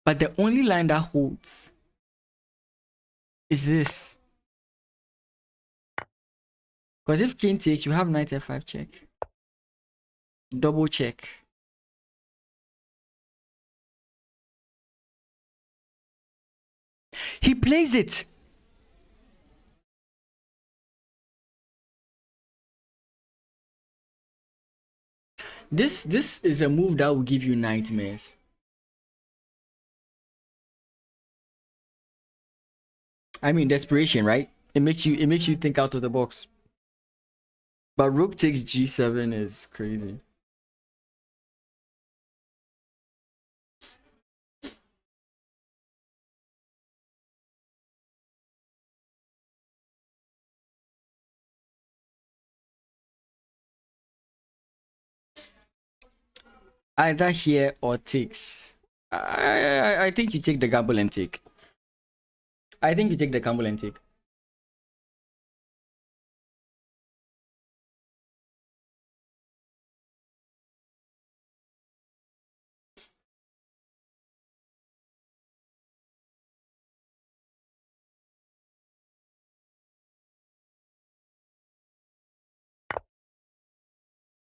but the only line that holds is this. Because if king takes, you have knight f5 check. Double check. He plays it. This is a move that will give you nightmares. I mean, desperation, right? It makes you think out of the box. But rook takes g7 is crazy. Either here or takes. I think you take the gamble and take. I think you take the gamble and take.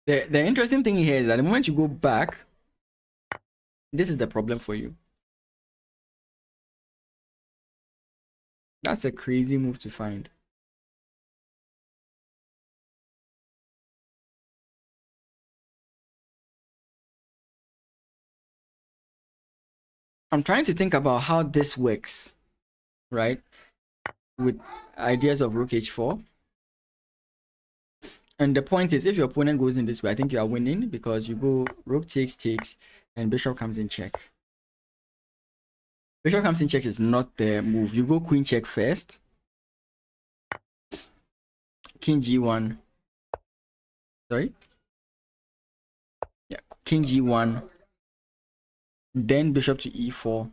The interesting thing here is that the moment you go back, this is the problem for you. That's a crazy move to find. I'm trying to think about how this works, right? With ideas of rook h4. And the point is, if your opponent goes in this way, I think you are winning because you go rook takes, and bishop comes in check. Bishop comes in check is not the move. You go queen check first. King g1. Sorry? Yeah, king g1. Then bishop to e4.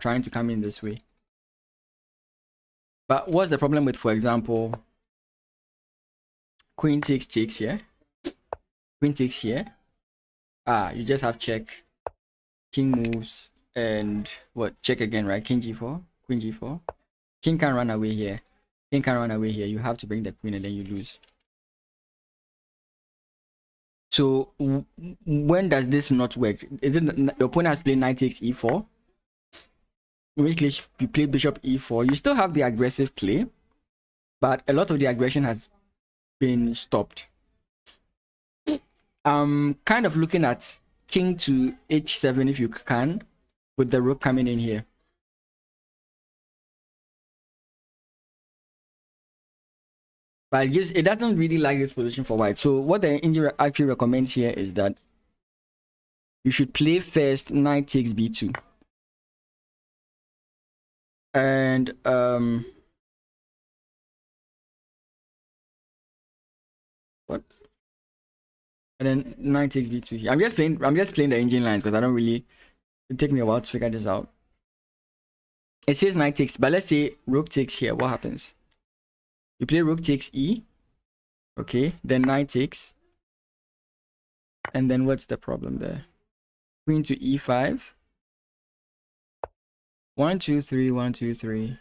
Trying to come in this way. But what's the problem with, for example, queen takes here? Queen takes here. You just have check. King moves. And what? Check again, right? King g4. Queen g4. King can run away here. King can run away here. You have to bring the queen and then you lose. So when does this not work? Is it your opponent has played knight takes e4? In which case you play bishop e4. You still have the aggressive play, but a lot of the aggression has been stopped. I'm kind of looking at king to h7 if you can, with the rook coming in here. But it doesn't really like this position for white. So what the engine actually recommends here is that you should play first knight takes b2. And what? And then knight takes b2 here. I'm just playing the engine lines because I don't really, it take me a while to figure this out. It says knight takes, but let's say rook takes here. What happens? You play rook takes e. Okay, then knight takes. And then what's the problem there? Queen to e5. 1 2 3 1 2 3.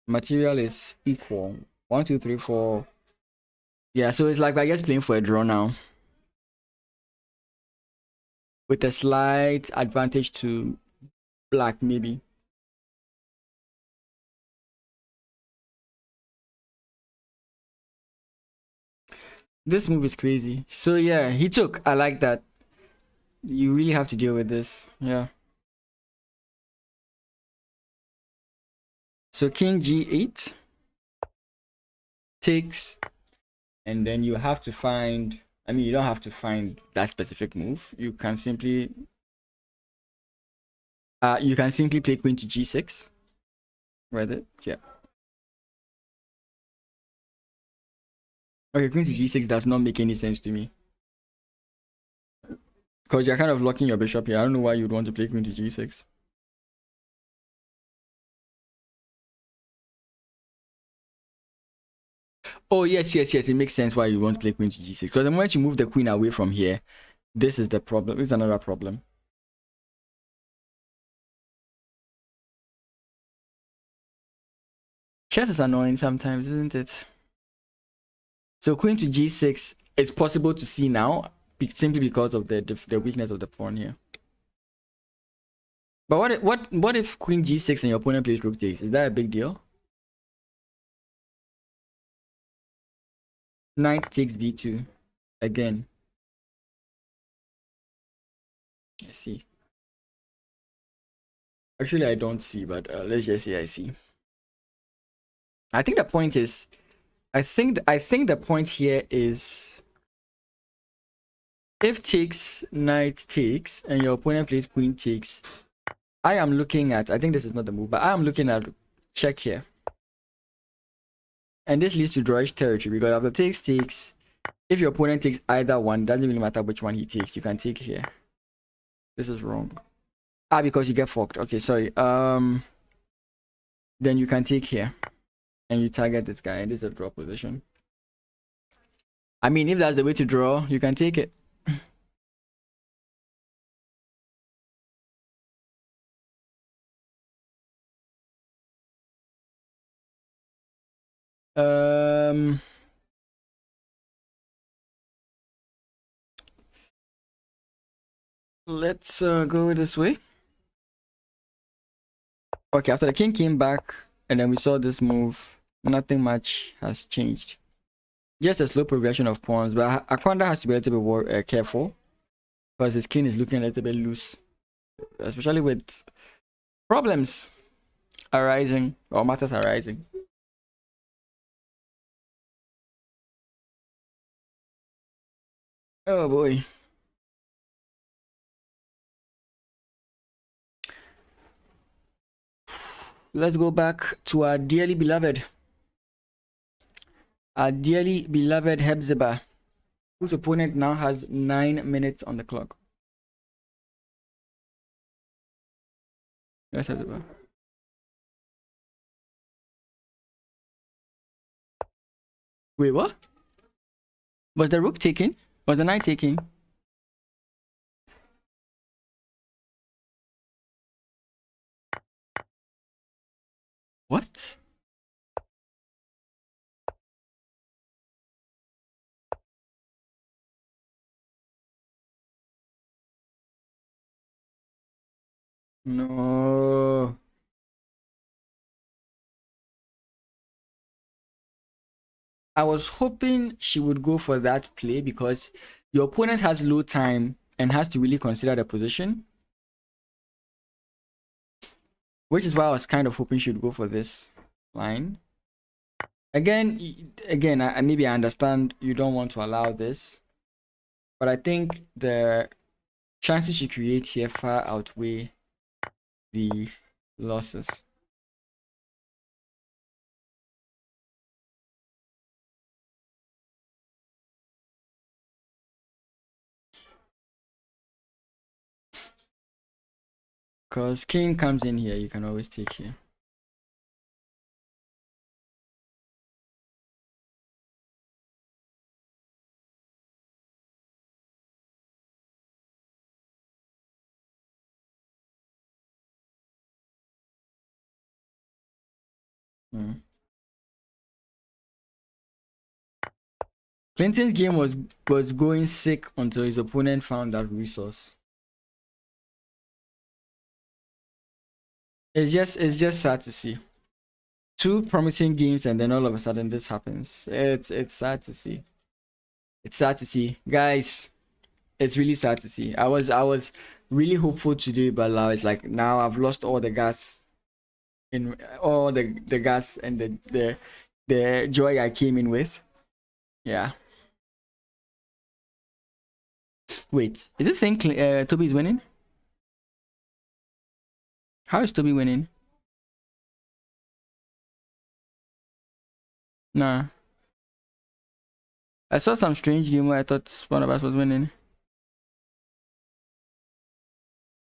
Material is equal. 1 2 3 4. Yeah, so it's like I guess playing for a draw now, with a slight advantage to black maybe. This move is crazy. So yeah, he took. I like that. You really have to deal with this. Yeah. So king g8 takes, and then you have to find, I mean, you don't have to find that specific move. You can simply play queen to g6. Read it? Yeah. Okay, queen to g6 does not make any sense to me, because you're kind of locking your bishop here. I don't know why you'd want to play queen to g6. Oh, yes. It makes sense why you want to play queen to g6. Because the moment you move the queen away from here, this is the problem. This is another problem. Chess is annoying sometimes, isn't it? So queen to g6 is possible to see now, simply because of the weakness of the pawn here. But what if queen g6 and your opponent plays rook takes? Is that a big deal? Knight takes b2 again. I see. Actually, I don't see, but let's just say I see. I think the point is, I think the point here is, if takes, knight takes, and your opponent plays queen takes, I am looking at, I think this is not the move, but I am looking at check here. And this leads to drawish territory, because after takes, if your opponent takes either one, doesn't really matter which one he takes, you can take here. This is wrong. Because you get forked. Okay, sorry. Then you can take here, and you target this guy, and this is a draw position. I mean, if that's the way to draw, you can take it. Let's go this way. Okay, after the king came back, and then we saw this move, nothing much has changed. Just a slow progression of pawns, but Akwanda has to be a little bit more careful, because his king is looking a little bit loose, especially with problems arising, or matters arising. Oh boy. Let's go back to our dearly beloved Hephzibah, whose opponent now has 9 minutes on the clock. Yes, Hephzibah. Wait, what? Was the rook taken? Was the knight taken? What? No. I was hoping she would go for that play because your opponent has low time and has to really consider the position. Which is why I was kind of hoping she would go for this line. Again, maybe I understand you don't want to allow this, but I think the chances you create here far outweigh the losses. Because king comes in here, you can always take here. Clinton's game was going sick until his opponent found that resource. It's just sad to see. Two promising games and then all of a sudden this happens. It's sad to see. It's sad to see, guys. It's really sad to see. I was really hopeful today, but now it's like now I've lost all the gas in all the gas and the joy I came in with. Yeah. Wait, is this saying Toby is winning? How is Toby winning? Nah. I saw some strange game where I thought one of us was winning.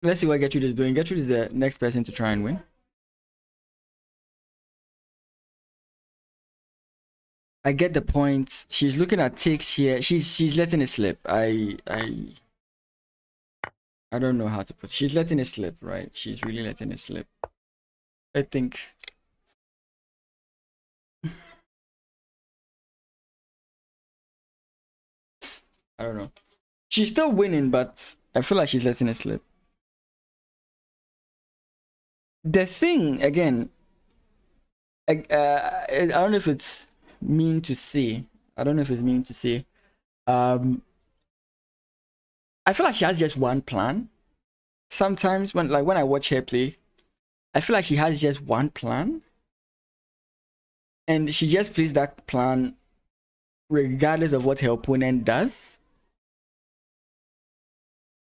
Let's see what Gertrude is doing. Gertrude is the next person to try and win. I get the point. She's looking at takes here. She's letting it slip. I don't know how to put it. She's letting it slip, right? She's really letting it slip. I think. I don't know. She's still winning, but I feel like she's letting it slip. The thing, again, I don't know if it's mean to say. I don't know if it's mean to say. I feel like she has just one plan. Sometimes when I watch her play, I feel like she has just one plan. And she just plays that plan regardless of what her opponent does.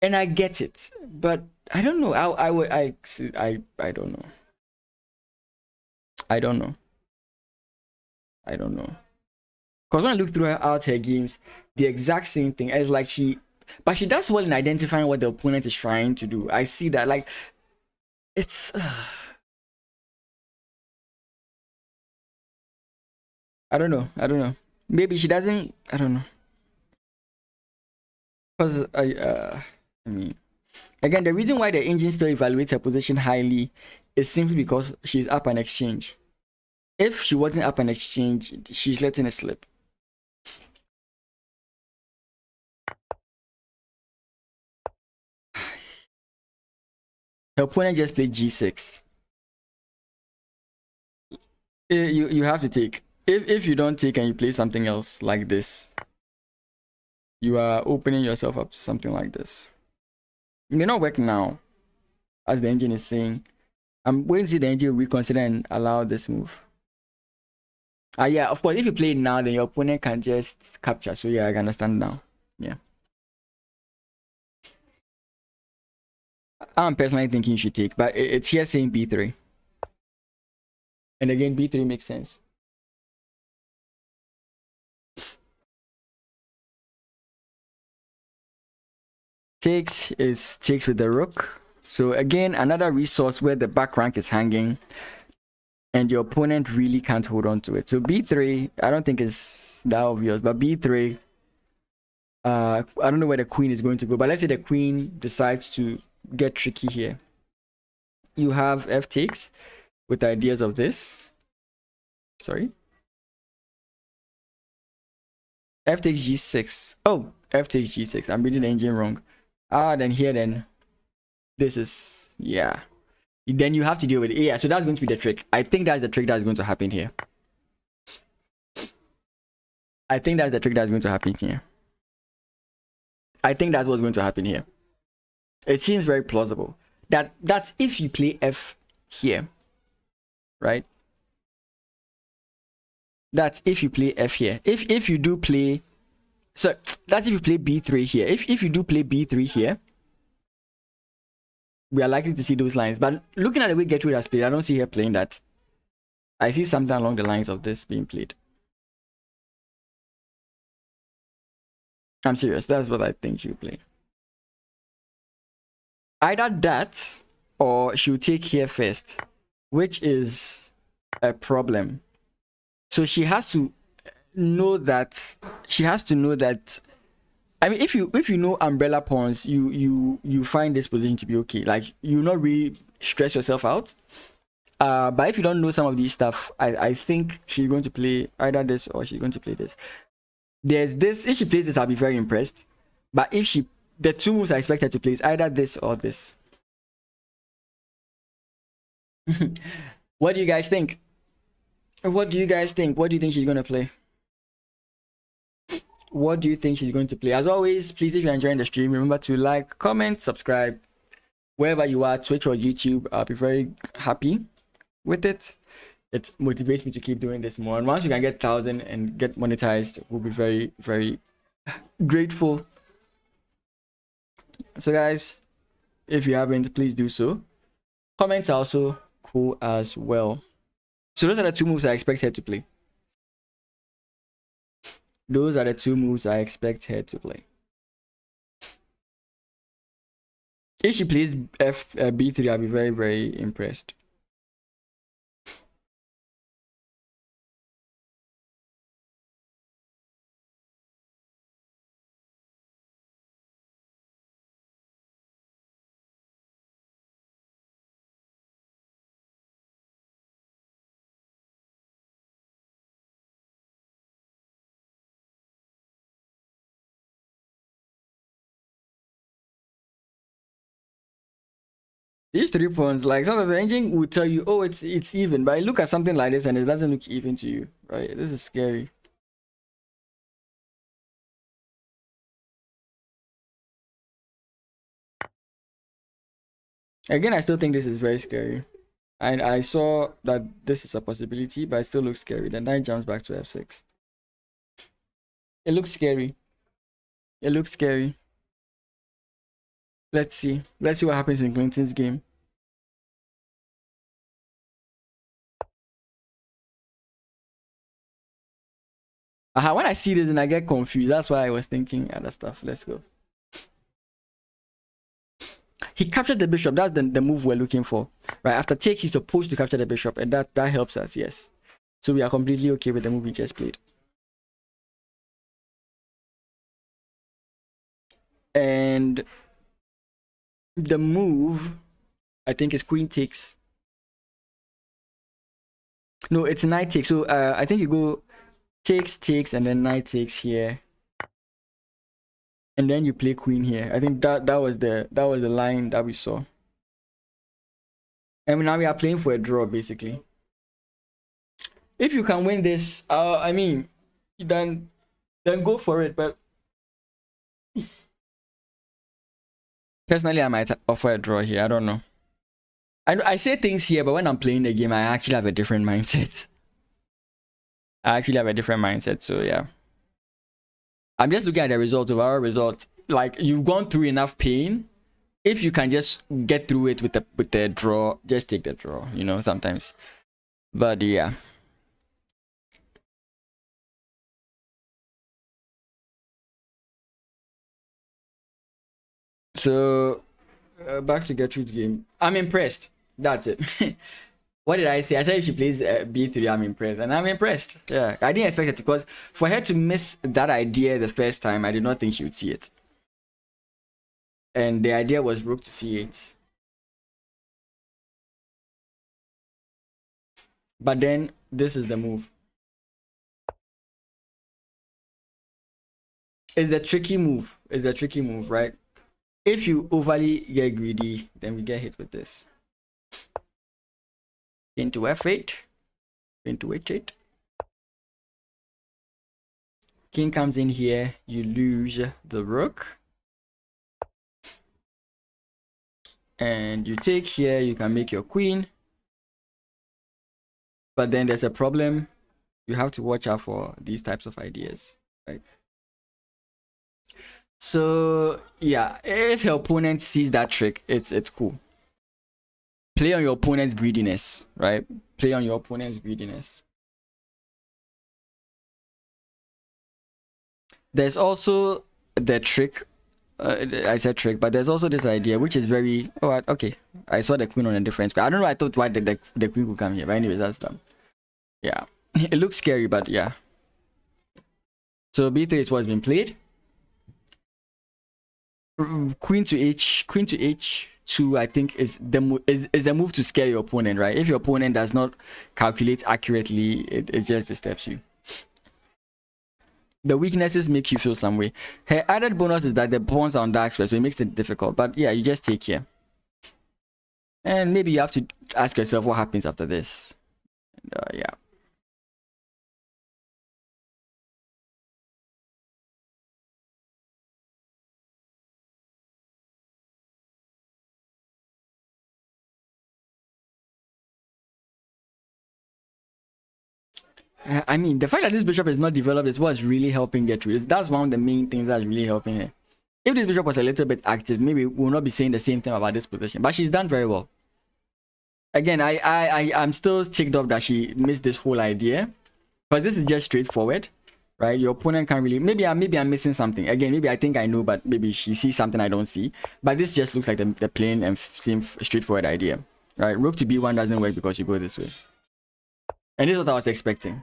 And I get it, but I don't know. I don't know. I don't know. Because when I look through out her games, the exact same thing. It's like but she does well in identifying what the opponent is trying to do. I see that. Like, it's. I don't know. Maybe she doesn't. I don't know. Because I mean, again, the reason why the engine still evaluates her position highly is simply because she's up an exchange. If she wasn't up an exchange, she's letting it slip. Her opponent just played g6. You have to take. If you don't take and you play something else like this, you are opening yourself up to something like this. It may not work now, as the engine is saying. I'm waiting to see the engine reconsider and allow this move. Yeah, of course, if you play it now, then your opponent can just capture. So yeah, I can understand now. Yeah. I'm personally thinking you should take, but it's here saying b3. And again, b3 makes sense. Takes with the rook. So again, another resource where the back rank is hanging and your opponent really can't hold on to it. So b3, I don't think is that obvious, but b3, I don't know where the queen is going to go, but let's say the queen decides to get tricky here. You have f takes with ideas of this. Sorry. F takes g6. Oh, f takes g6. I'm reading the engine wrong. Then here, then this is, yeah. Then you have to deal with it. Yeah, so that's going to be the trick. I think that's the trick that's going to happen here. I think that's the trick that's going to happen here. I think that's what's going to happen here. It seems very plausible. That's if you play f here, right? That's if you play f here. If you do play, so that's if you play b3 here. If you do play b3 here, we are likely to see those lines. But looking at the way Gertrude has played, I don't see her playing that. I see something along the lines of this being played. I'm serious. That's what I think she'll play. Either that or she'll take here first, which is a problem. So she has to know that. I mean, if you know umbrella pawns, you find this position to be okay. Like, you not really stress yourself out. But if you don't know some of these stuff, I think she's going to play either this or she's going to play this. There's this. If she plays this, I'll be very impressed. But if the two moves I expect her to play is either this or this. What do you guys think? What do you think she's going to play? What do you think she's going to play? As always, please, if you're enjoying the stream, remember to like, comment, subscribe. Wherever you are, Twitch or YouTube, I'll be very happy with it. It motivates me to keep doing this more. And once we can get 1,000 and get monetized, we'll be very, very grateful. So guys, if you haven't, please do so. Comments are also cool as well. So those are the two moves I expect her to play. Those are the two moves I expect her to play. If she plays b3, I'll be very, very impressed. These 3 pawns, like, sometimes the engine will tell you, oh, it's even, but I look at something like this and it doesn't look even to you, right? This is scary. Again, I still think this is very scary. And I saw that this is a possibility, but it still looks scary. The knight jumps back to f6. It looks scary. It looks scary. Let's see. Let's see what happens in Clinton's game. When I see this and I get confused, that's why I was thinking other stuff. Let's go. He captured the bishop. That's the move we're looking for. Right, after takes, he's supposed to capture the bishop, and that helps us, yes. So we are completely okay with the move we just played. And the move, I think, is queen takes. No, it's knight takes. So I think you go takes, and then knight takes here. And then you play queen here. I think that was the line that we saw. And now we are playing for a draw, basically. If you can win this, I mean, then go for it. But personally, I might offer a draw here. I don't know. I say things here, but when I'm playing the game, I actually have a different mindset. So yeah. I'm just looking at the result of our result. Like, you've gone through enough pain if you can just get through it with the draw, just take the draw, you know, sometimes. But yeah. So back to Gertrude's game. I'm impressed. That's it. What did I say? I said if she plays b3, I'm impressed, and I'm impressed. Yeah, I didn't expect it, because for her to miss that idea the first time, I did not think she would see it. And the idea was rook to c8. But then this is the move. It's the tricky move. It's the tricky move, right? If you overly get greedy, then we get hit with this. Into f8. Into h8. King comes in here, you lose the rook. And you take here, you can make your queen. But then there's a problem. You have to watch out for these types of ideas, right? So yeah, if your opponent sees that trick, it's cool. Play on your opponent's greediness, right? Play on your opponent's greediness. There's also the trick. I said trick, but there's also this idea, which is very... Oh, okay. I saw the queen on a different screen. I don't know. I thought why the queen would come here. But anyways, that's dumb. Yeah. It looks scary, but yeah. So b3 is what's been played. Queen to h2, I think is a move to scare your opponent, right? If your opponent does not calculate accurately, it just disturbs you. The weaknesses make you feel some way. Her added bonus is that the pawns are on dark square, so it makes it difficult. But yeah, you just take here. And maybe you have to ask yourself what happens after this. Yeah. I mean, the fact that this bishop is not developed is what's really helping Gertrude. That's one of the main things that's really helping her. If this bishop was a little bit active, maybe we'll not be saying the same thing about this position. But she's done very well. Again, I'm still ticked off that she missed this whole idea. But this is just straightforward, right? Your opponent can't really... Maybe I'm missing something. Again, maybe I think I know, but maybe she sees something I don't see. But this just looks like the plain and straightforward idea, right? Rook to b1 doesn't work because you go this way. And this is what I was expecting.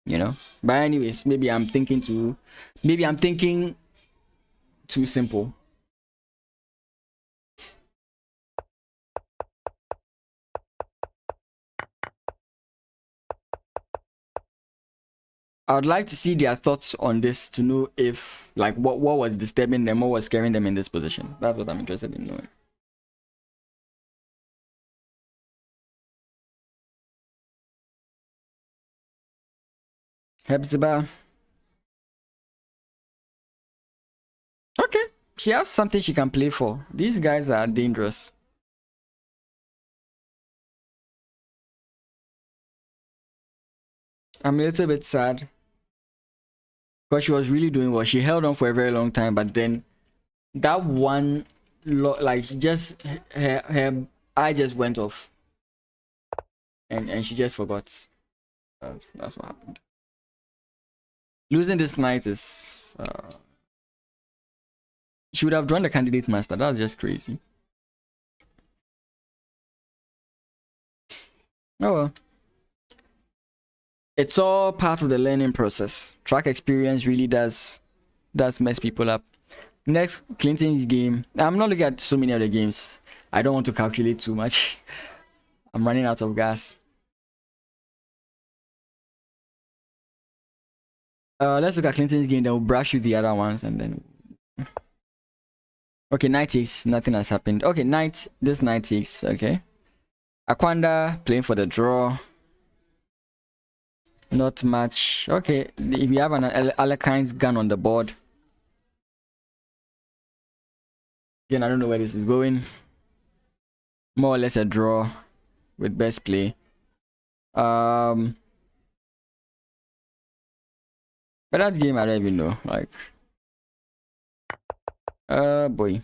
You know, but anyways, maybe I'm thinking too simple. I would like to see their thoughts on this to know if, like, what was disturbing them, what was scaring them in this position. That's what I'm interested in knowing. Hephzibah. Okay, she has something she can play for. These guys are dangerous. I'm a little bit sad because she was really doing well. She held on for a very long time, but then that one, like, she just her eye just went off, and she just forgot. That's what happened. Losing this knight is... she would have drawn the candidate master. That's just crazy. Oh well. It's all part of the learning process. Track experience really does mess people up. Next, Clinton's game. I'm not looking at so many other games. I don't want to calculate too much. I'm running out of gas. Let's look at Clinton's game, then we'll brush through the other ones, and then... Okay, knight takes, nothing has happened. Okay, this knight takes, okay. Aquanda playing for the draw. Not much. Okay, if we have an Alekine's gun on the board. Again, I don't know where this is going. More or less a draw with best play. But that game I don't even know. Like, boy.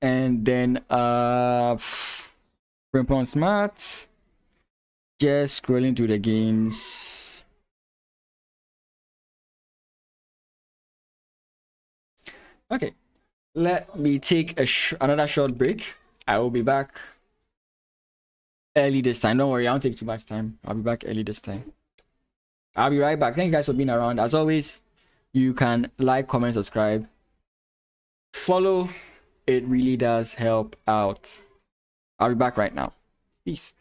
And then Frimpong Smart. Just scrolling through the games. Okay, let me take another short break. I will be back early this time. Don't worry, I won't take too much time. I'll be back early this time. I'll be right back. Thank you guys for being around. As always, you can like, comment, subscribe, follow. It really does help out. I'll be back right now. Peace.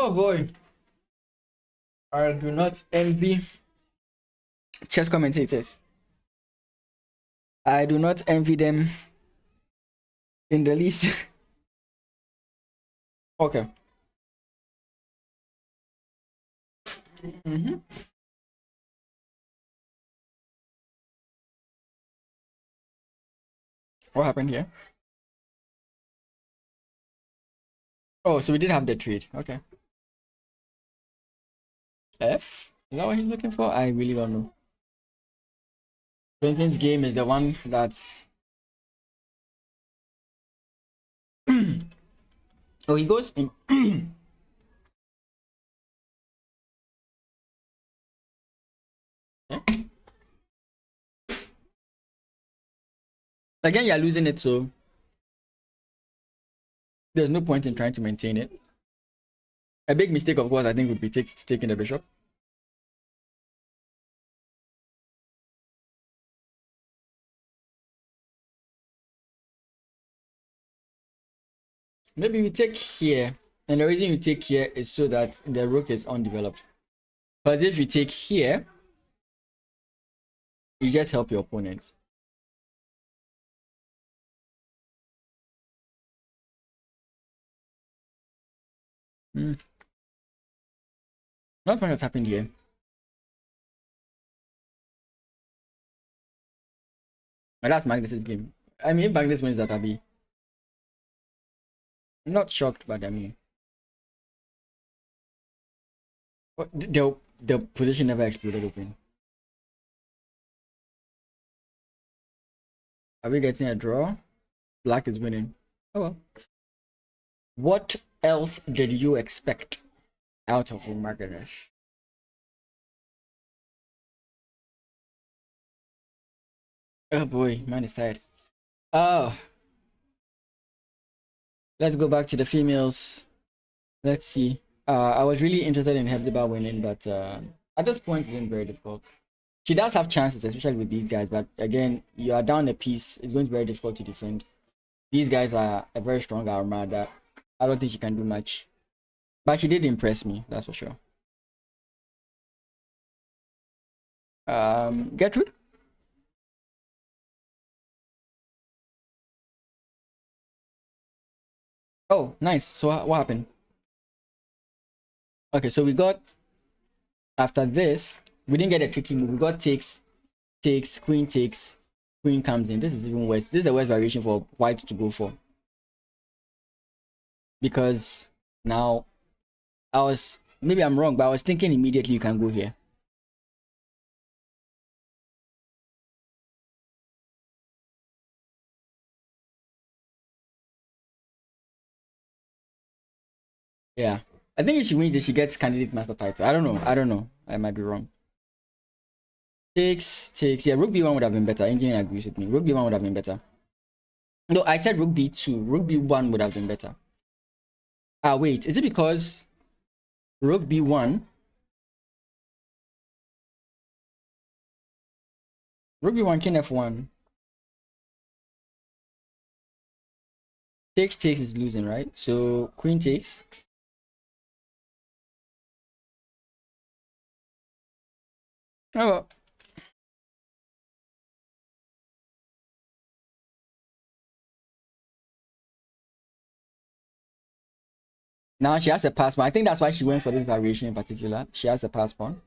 Oh boy. I do not envy chess commentators. I do not envy them in the least. Okay. What happened here? Oh, so we did have the trade. Okay. F? Is that what he's looking for? I really don't know. Clinton's game is the one that's... Oh, he goes in... Again, you're losing it, so there's no point in trying to maintain it. A big mistake, of course, I think would be taking the bishop. Maybe we take here, and the reason you take here is so that the rook is undeveloped. Because if you take here, you just help your opponent. Not much has happened here. But that's Magnus's game. I mean, if Magnus wins that, I'll be not shocked, but I mean, the position never exploded open. Are we getting a draw? Black is winning. Oh well. What else did you expect out of Magnus? Oh boy, man is tired. Oh. Let's go back to the females. Let's see. I was really interested in Hephzibah winning, but at this point, it's been very difficult. She does have chances, especially with these guys, but again, you are down a piece. It's going to be very difficult to defend. These guys are a very strong armada. I don't think she can do much. But she did impress me, that's for sure. Gertrude? Oh, nice. So what happened? Okay, so we got, after this, we didn't get a tricky move. We got takes, queen, queen comes in. This is even worse. This is a worse variation for white to go for. Because now, maybe I'm wrong, but I was thinking immediately you can go here. Yeah. I think if she wins this, she gets candidate master title. I don't know. I might be wrong. Takes. Yeah, rook b1 would have been better. Engineer agrees with me. Rook b1 would have been better. No, I said rook b2. Rook b1 would have been better. Ah, wait. Is it because rook b1? Rook b1, king f1. Takes is losing, right? So queen takes. Oh well. Now she has a pass pawn. I think that's why she went for this variation in particular. She has a pass pawn.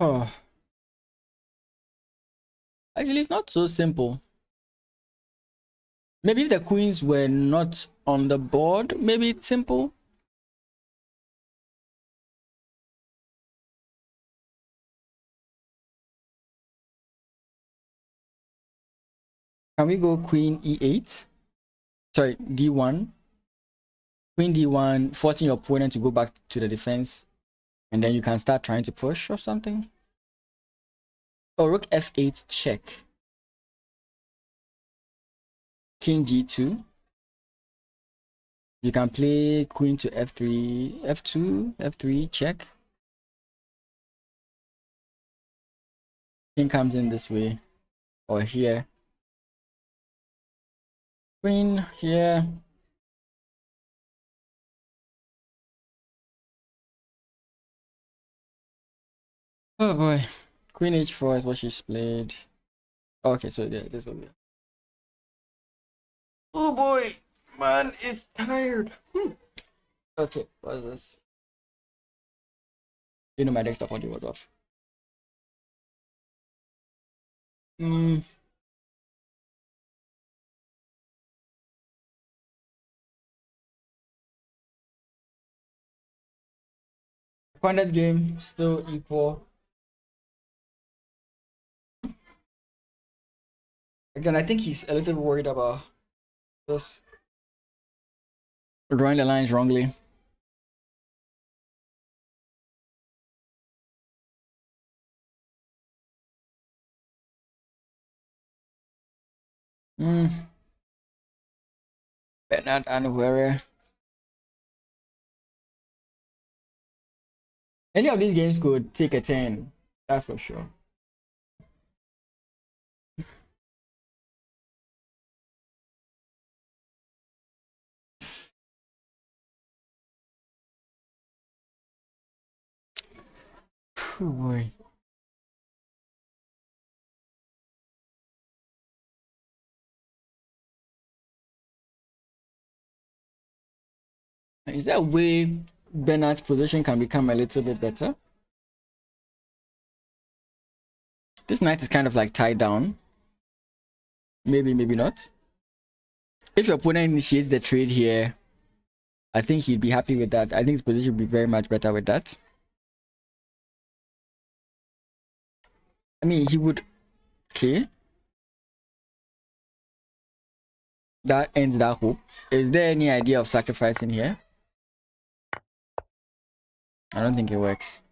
Oh. Actually, it's not so simple. Maybe if the queens were not on the board, maybe it's simple. Can we go queen e8? Sorry, d1. Queen d1, forcing your opponent to go back to the defense. And then you can start trying to push or something. Oh, rook f8 check. king g2. You can play queen to f3, f2, f3, check. King comes in this way, or here. Queen here. Oh boy. Queen h4 is what she's played. Okay, so yeah, this will be. Oh boy, man is tired. Okay, what's this? You know my desktop audio was off. Pandit's game still equal. Again, I think he's a little worried about just drawing the lines wrongly. Bernard and where any of these games could take a 10, that's for sure. Oh boy. Is there a way Bernard's position can become a little bit better? This knight is kind of like tied down. Maybe, maybe not. If your opponent initiates the trade here, I think he'd be happy with that. I think his position would be very much better with that. I mean, he would... Okay. That ends that hope. Is there any idea of sacrificing here? I don't think it works.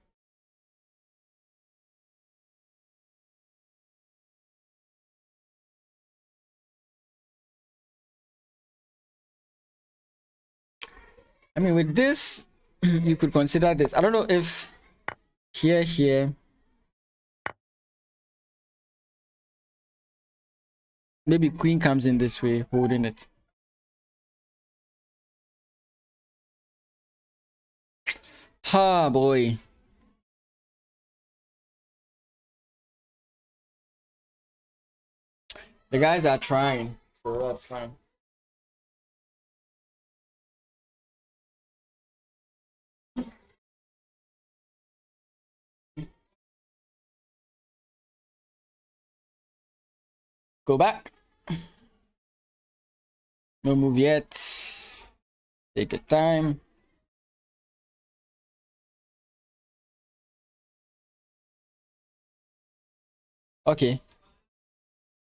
I mean, with this, you could consider this. I don't know if here, maybe queen comes in this way, holding it. Ha, boy. The guys are trying, so that's fine. Go back. No move yet. Take your time. Okay.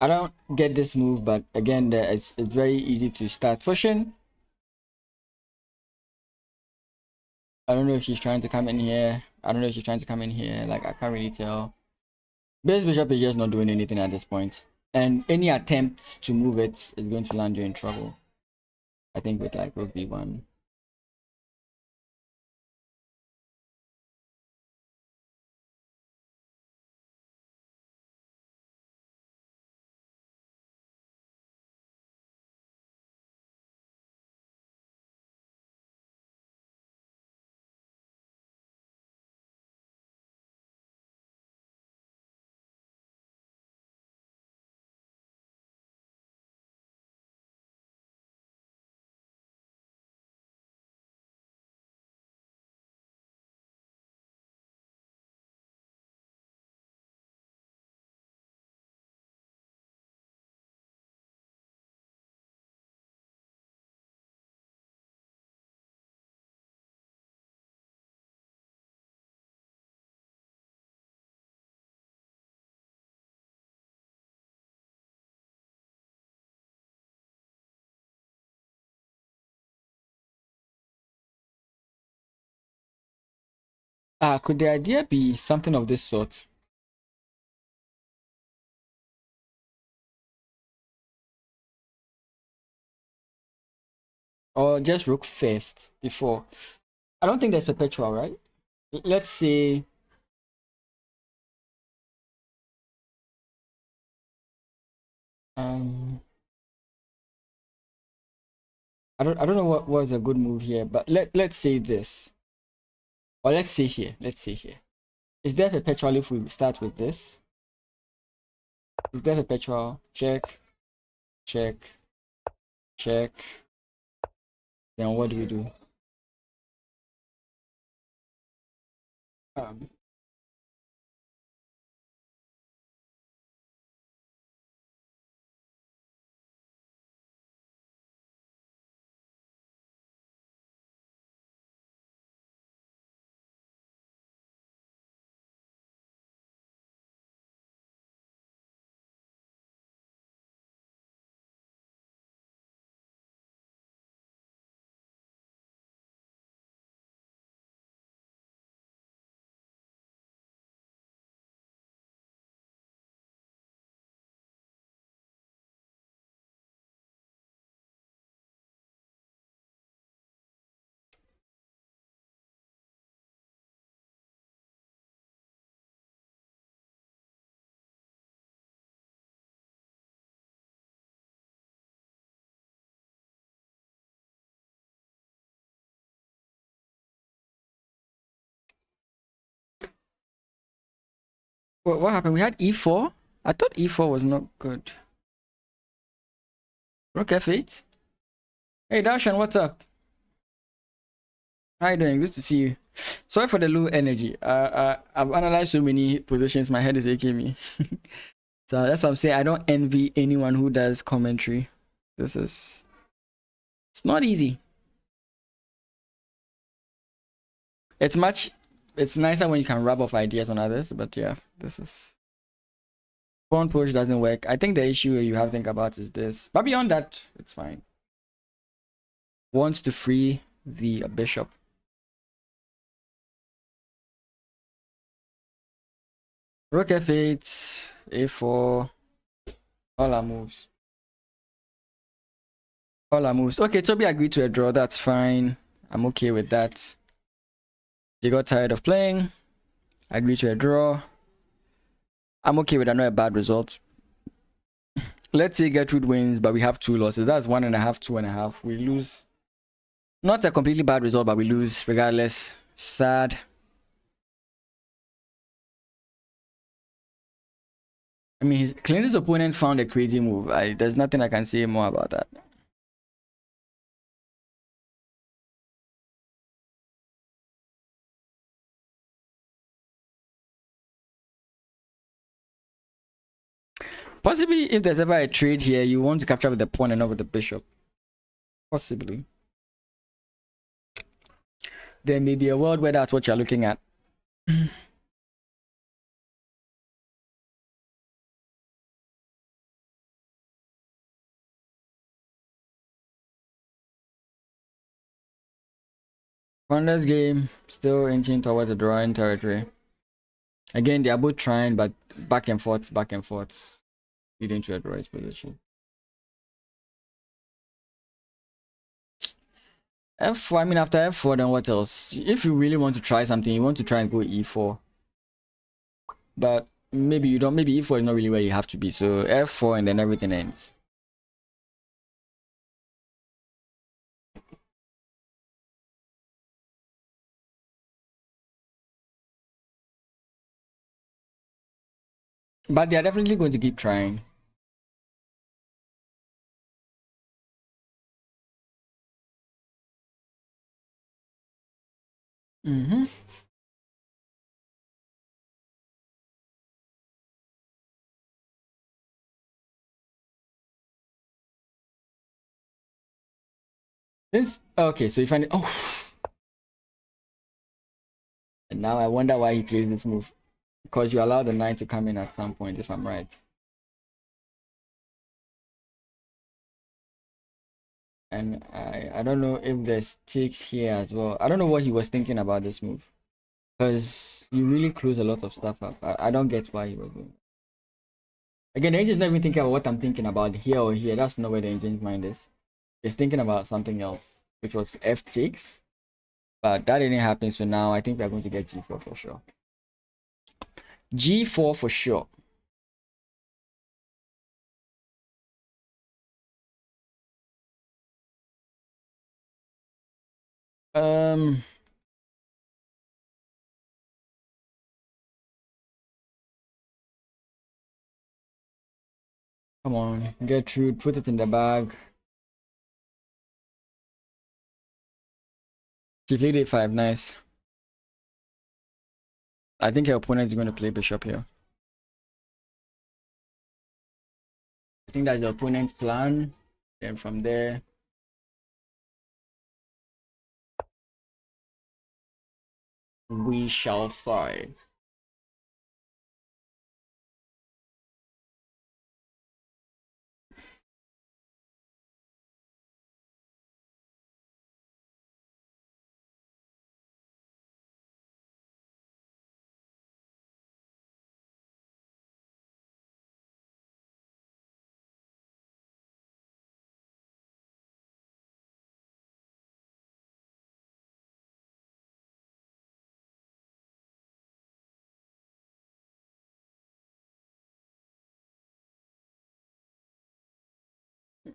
I don't get this move, but again, it's very easy to start pushing. I don't know if she's trying to come in here. I don't know if she's trying to come in here. Like, I can't really tell. Base bishop is just not doing anything at this point. And any attempt to move it is going to land you in trouble. I think with like rook b1. Could the idea be something of this sort? Or just rook first before. I don't think there's perpetual, right? Let's say I don't know what was a good move here, but let's say this. Or let's say here. Let's say here. Is there perpetual if we start with this? Is there perpetual? Check, check, check. Then what do we do? Um, what happened? We had e4. I thought e4 was not good. Rook f8. Hey Darshan, what's up? How you doing? Good to see you. Sorry for the low energy. I've analyzed so many positions. My head is aching me. So that's what I'm saying. I don't envy anyone who does commentary. It's not easy. It's nicer when you can rub off ideas on others, but yeah, this is pawn push doesn't work. I think the issue you have to think about is this, but beyond that, it's fine. Wants to free the bishop. Rook f8, a4, all our moves. All our moves. Okay, Toby agreed to a draw. That's fine. I'm okay with that. They got tired of playing. Agreed to a draw. I'm okay with that. Not a bad result. Let's say Gertrude wins, but we have 2 losses. That's 1.5, 2.5. We lose. Not a completely bad result, but we lose regardless. Sad. I mean, Clinton's opponent found a crazy move. There's nothing I can say more about that. Possibly, if there's ever a trade here, you want to capture with the pawn and not with the bishop. Possibly. There may be a world where that's what you're looking at. Founders game, still inching towards the drawing territory. Again, they are both trying, but back and forth, leading to a drawing position. F4, I mean, after F4, then what else? If you really want to try something, you want to try and go E4. But maybe you don't, maybe E4 is not really where you have to be. So F4 and then everything ends. But they are definitely going to keep trying. Okay, so you find it. Oh, and now I wonder why he plays this move, because you allow the knight to come in at some point, if I'm right. And I don't know if there's stakes here as well. I don't know what he was thinking about this move, because you really close a lot of stuff up. I don't get why he was doing it. Again, the engine's not even thinking about what I'm thinking about here or here. That's not where the engine's mind is. is thinking about something else, which was f takes, but that didn't happen. So now I think we're going to get g4 for sure. G4 for sure. Come on, Gertrude, put it in the bag. She played a5, nice. I think her opponent is going to play bishop here. I think that's the opponent's plan. Then from there, we shall see.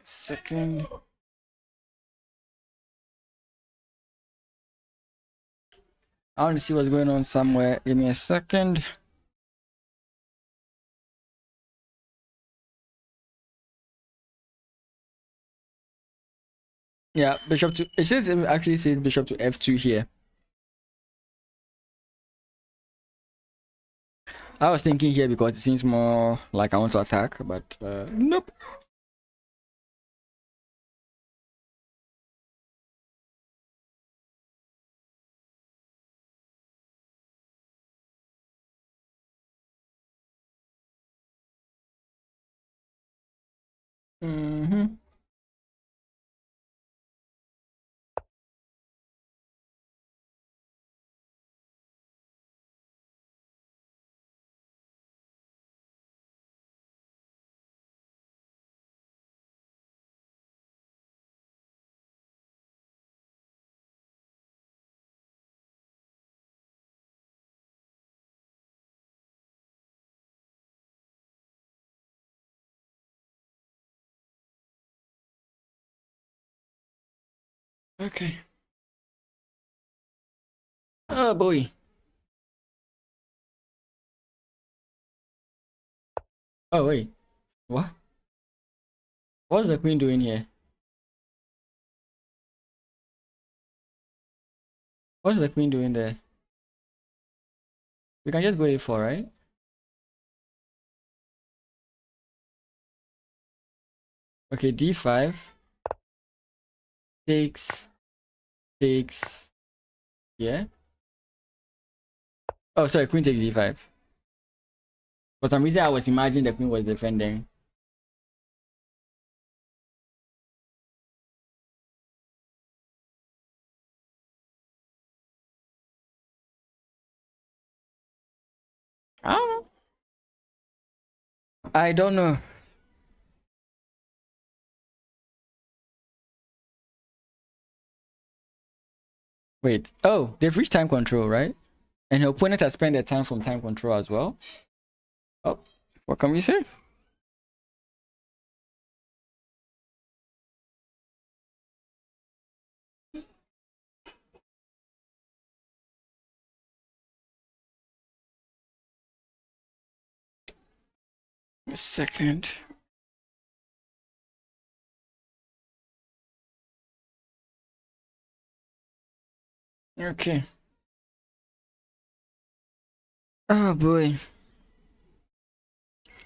Second. I want to see what's going on somewhere. Give me a second. Yeah, bishop to. It says it actually says bishop to f2 here. I was thinking here because it seems more like I want to attack, but nope. Okay. Oh boy. Oh wait. What? What's the queen doing here? What's the queen doing there? We can just go a4, right? Okay, d5 takes yeah. Oh, sorry, queen takes d5. For some reason, I was imagining the queen was defending. I don't know. I don't know. Wait. Oh, they've reached time control, right? And her opponent has spent their time from time control as well. Oh, what can we say? A second. Okay. Oh boy.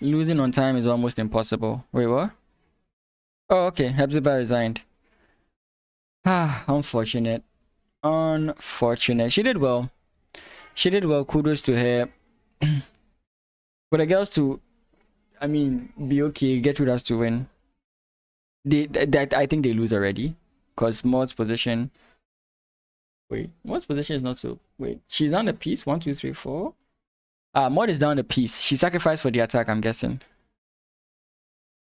Losing on time is almost impossible. Wait, what? Oh, okay. Hephzibah resigned. Ah, unfortunate. Unfortunate. She did well. She did well. Kudos to her. For the girls to, I mean, be okay. Gertrude has to win. I think they lose already. Because Maud's position. Wait, Maud's position is not so. Wait, she's on the piece. 1, 2, 3, 4. Maud is down the piece. She sacrificed for the attack, I'm guessing.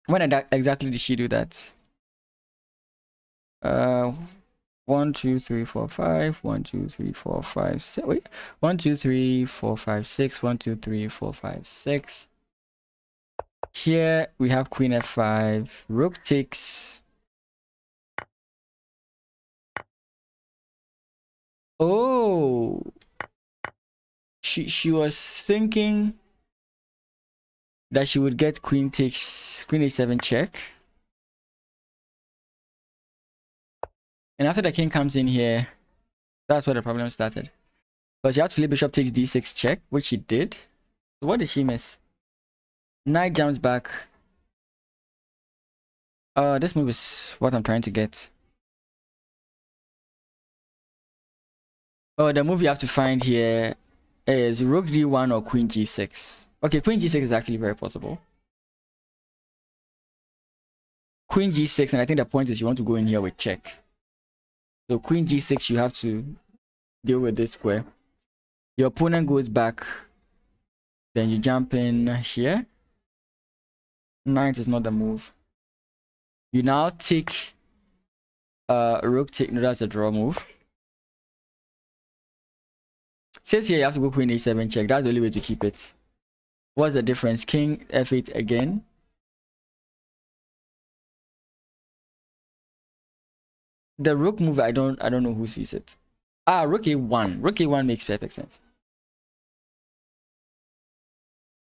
When exactly did she do that? Uh, 1 2 3 4 5 1 2 3 4 5 6 wait 1 2 3 4 5 6 1 2 3 4 5 6. Here we have queen f5, rook takes. Oh, she was thinking that she would get queen takes, queen a7 check, and after the king comes in here, that's where the problem started. But she had to play bishop takes d6 check, which she did. So what did she miss? Knight jumps back. This move is what I'm trying to get. Oh, the move you have to find here is rook d1 or queen g6. Okay, queen g6 is actually very possible. Queen g6, and I think the point is you want to go in here with check. So queen g6, you have to deal with this square. Your opponent goes back, then you jump in here. Knight is not the move. You now take rook take. No, that's a draw move. Says here you have to go queen a7 check. That's the only way to keep it. What's the difference? King f8 again. The rook move, I don't know who sees it. Rook a1. Rook a1 makes perfect sense.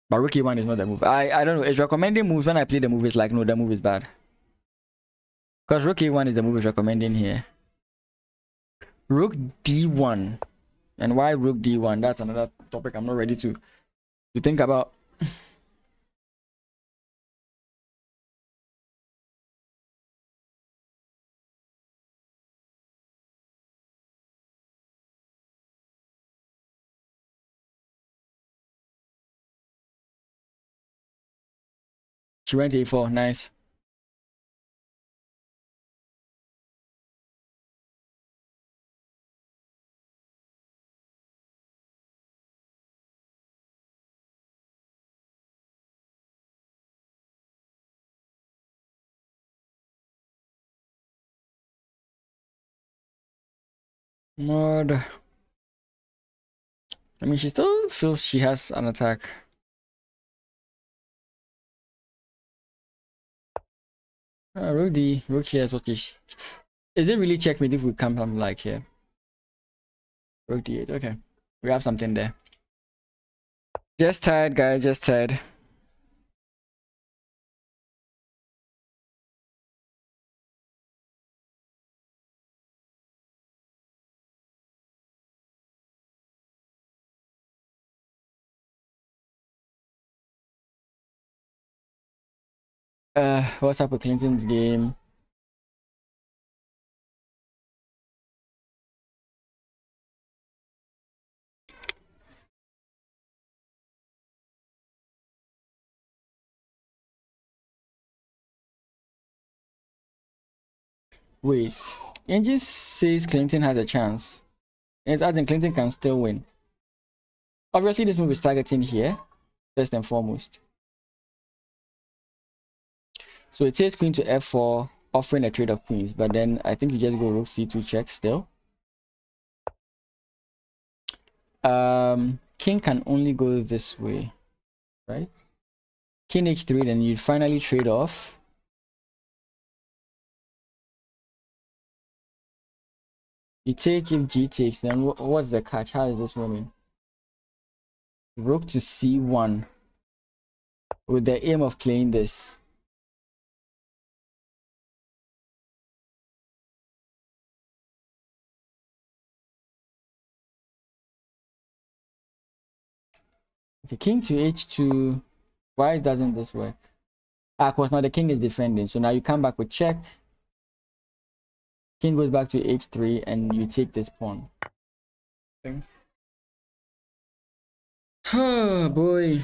But rook a1 is not the move. I don't know. It's recommending moves. When I play the move, it's like, no, the move is bad. Because rook a1 is the move it's recommending here. Rook d1. And why rook d1? That's another topic I'm not ready to think about. She went a4. Nice. Mod. I mean, she still feels she has an attack. Rook d. Rook here is what is it really checkmate if we come from like here? Rook d8. Okay. We have something there. Just tired, guys. Just tired. What's up with Clinton's game? Wait. Angie says Clinton has a chance. It's as in Clinton can still win. Obviously, this move is targeting here, first and foremost. So it says queen to f4, offering a trade of queens, but then I think you just go rook c2 check still. King can only go this way, right? King h3, then you finally trade off. You take if g takes, then what's the catch? How is this moving? Rook to c1 with the aim of playing this. Okay, king to h2. Why doesn't this work? Of course, now the king is defending. So now you come back with check. King goes back to h3 and you take this pawn. Okay. Oh boy.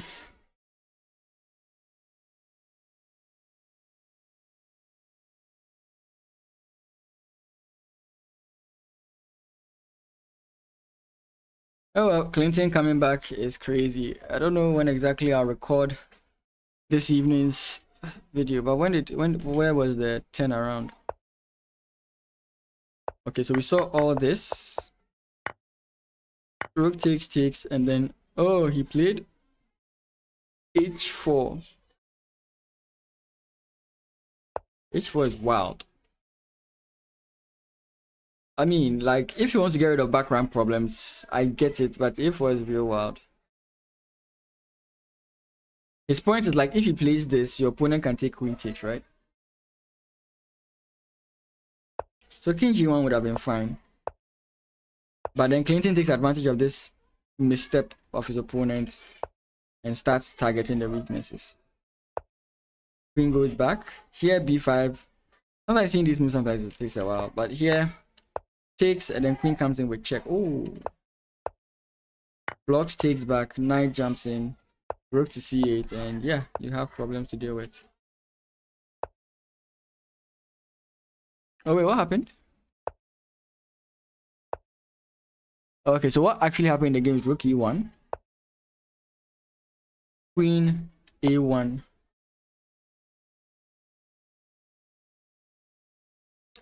Oh well, Clinton coming back is crazy. I don't know when exactly I'll record this evening's video, but where was the turnaround? Okay, so we saw all this. Rook takes, and then oh, he played h4. h4 is wild. I mean, like, if you want to get rid of background problems, I get it, but h4 is real wild. His point is like, if he plays this, your opponent can take queen takes, right? So king g1 would have been fine. But then Clinton takes advantage of this misstep of his opponent and starts targeting the weaknesses. Queen goes back. Here, b5. Sometimes seeing these moves, sometimes it takes a while. But here, takes, and then queen comes in with check. Oh. Blocks, takes back, knight jumps in, rook to c8, and yeah, you have problems to deal with. Oh wait, what happened? Okay, so what actually happened in the game is rook e1, queen a1.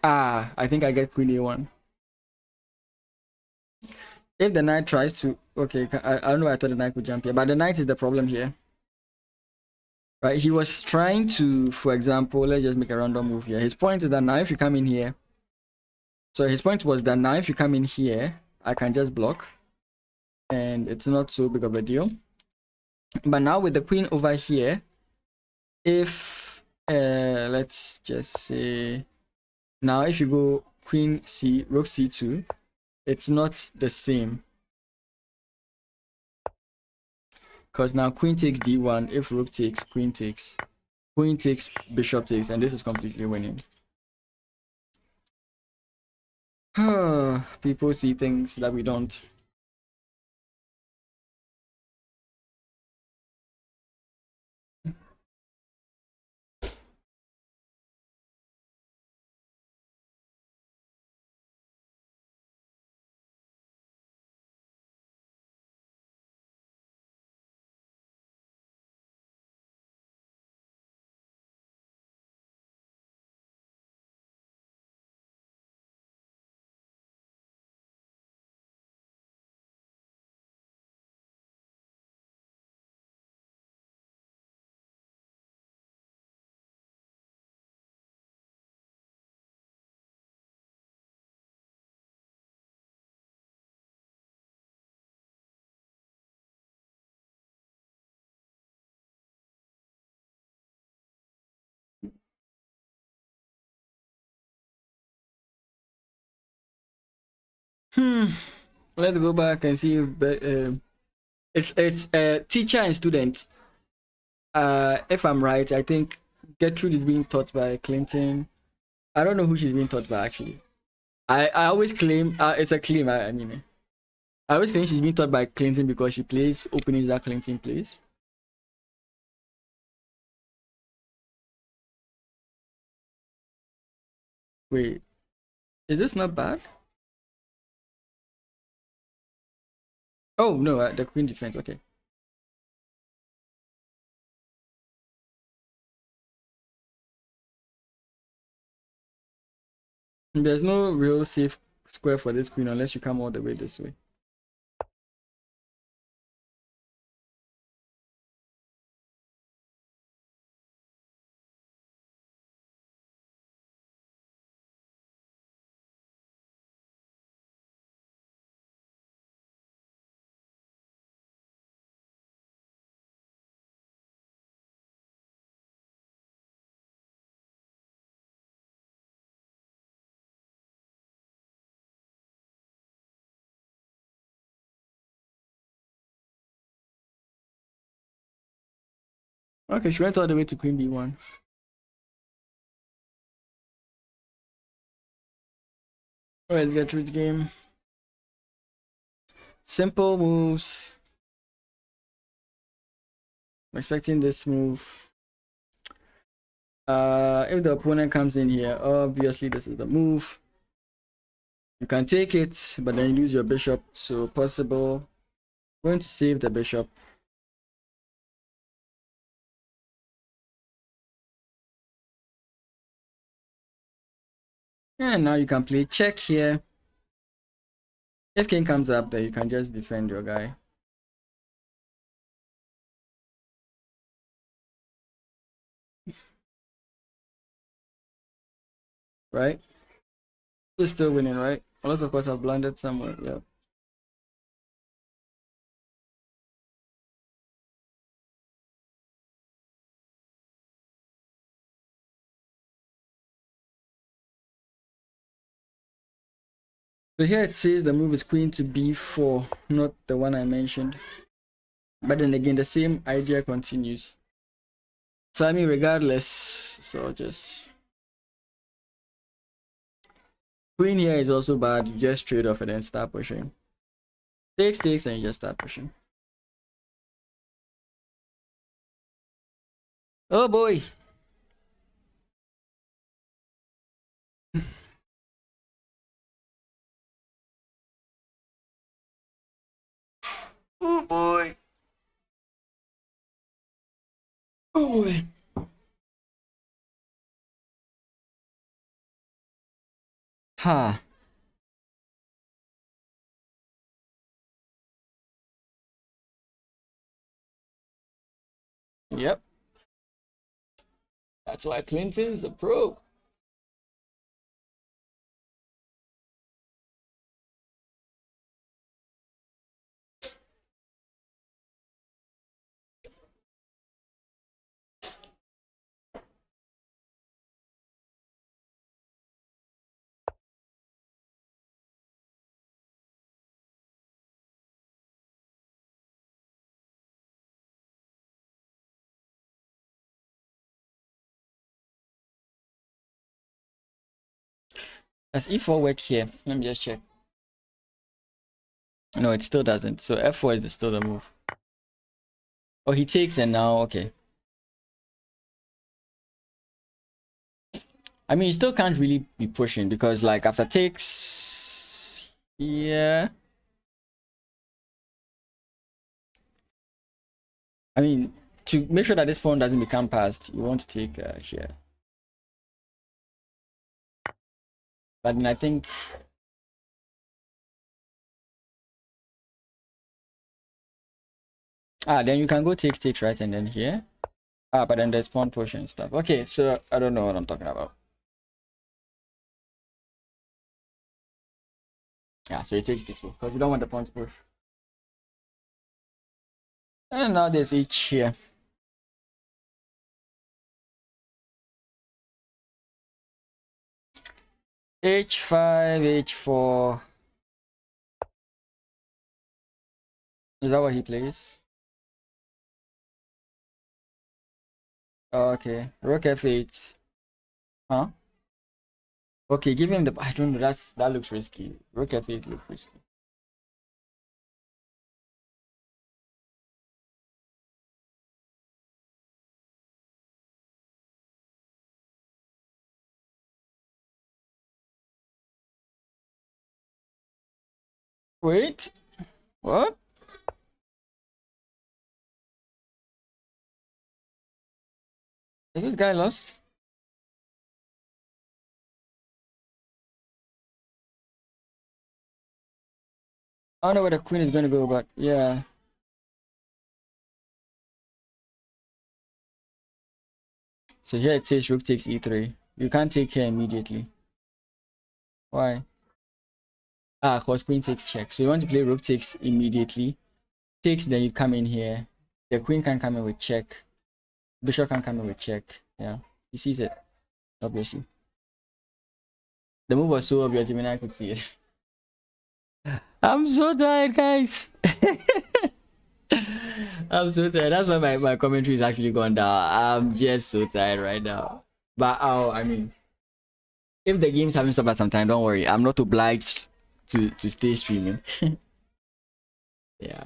Ah, I think I get queen a1. If the knight tries to, okay, I don't know, I thought the knight would jump here, but the knight is the problem here. Right, he was trying to, for example, let's just make a random move here. His point is that now if you come in here, so his point was that now if you come in here, I can just block, and it's not so big of a deal. But now with the queen over here, if let's just say now if you go queen c, rook c2, it's not the same, because now queen takes d1. If rook takes, queen takes, bishop takes, and this is completely winning. People see things that we don't. Let's go back and see if it's teacher and student. If I'm right, I think Gertrude is being taught by Clinton. I don't know who she's being taught by actually. I always claim it's a claim. I mean, I always claim she's being taught by Clinton because she plays openings that Clinton plays. Wait, is this not bad? Oh no, the queen defense. Okay. There's no real safe square for this queen unless you come all the way this way. Okay, she went all the way to queen b1. Alright, let's get through the game. Simple moves. I'm expecting this move. If the opponent comes in here, obviously this is the move. You can take it, but then you lose your bishop. So possible. Going to save the bishop. And now you can play check here. If king comes up there, you can just defend your guy. Right? He's still winning, right? Unless of course I've blundered somewhere. Yeah. So here it says the move is queen to b4, not the one I mentioned. But then again, the same idea continues. So I mean, regardless, so just queen here is also bad. You just trade off and then start pushing. Takes, and you just start pushing. Oh boy. Oh boy. Oh boy. Ha. Yep. That's why Clinton's a pro. Does e4 work here? Let me just check. No, it still doesn't. So f4 is still the move. Oh, he takes and now, okay. I mean, you still can't really be pushing because like after takes, yeah. I mean, to make sure that this pawn doesn't become passed, you want to take here. But then I think then you can go takes right, and then here. But then there's pawn push and stuff. Okay, so I don't know what I'm talking about. Yeah, so it takes this way because you don't want the pawn to push. And now there's h here. h5, h4. Is that what he plays? Okay, rook f8. Huh? Okay, give him the. I don't know. That looks risky. Rook f8 looks risky. Wait, what? Is this guy lost? I don't know where the queen is going to go, but yeah. So here it says rook takes e3. You can't take here immediately. Why? Cause queen takes check. So you want to play rook takes immediately. Takes, then you come in here. The queen can come in with check. Bishop can come in with check. Yeah, he sees it, obviously. The move was so obvious, even I could see it. I'm so tired, guys. I'm so tired. That's why my commentary is actually gone down. I'm just so tired right now. But I mean, if the game's having stopped at some time, don't worry. I'm not obliged to stay streaming. Yeah.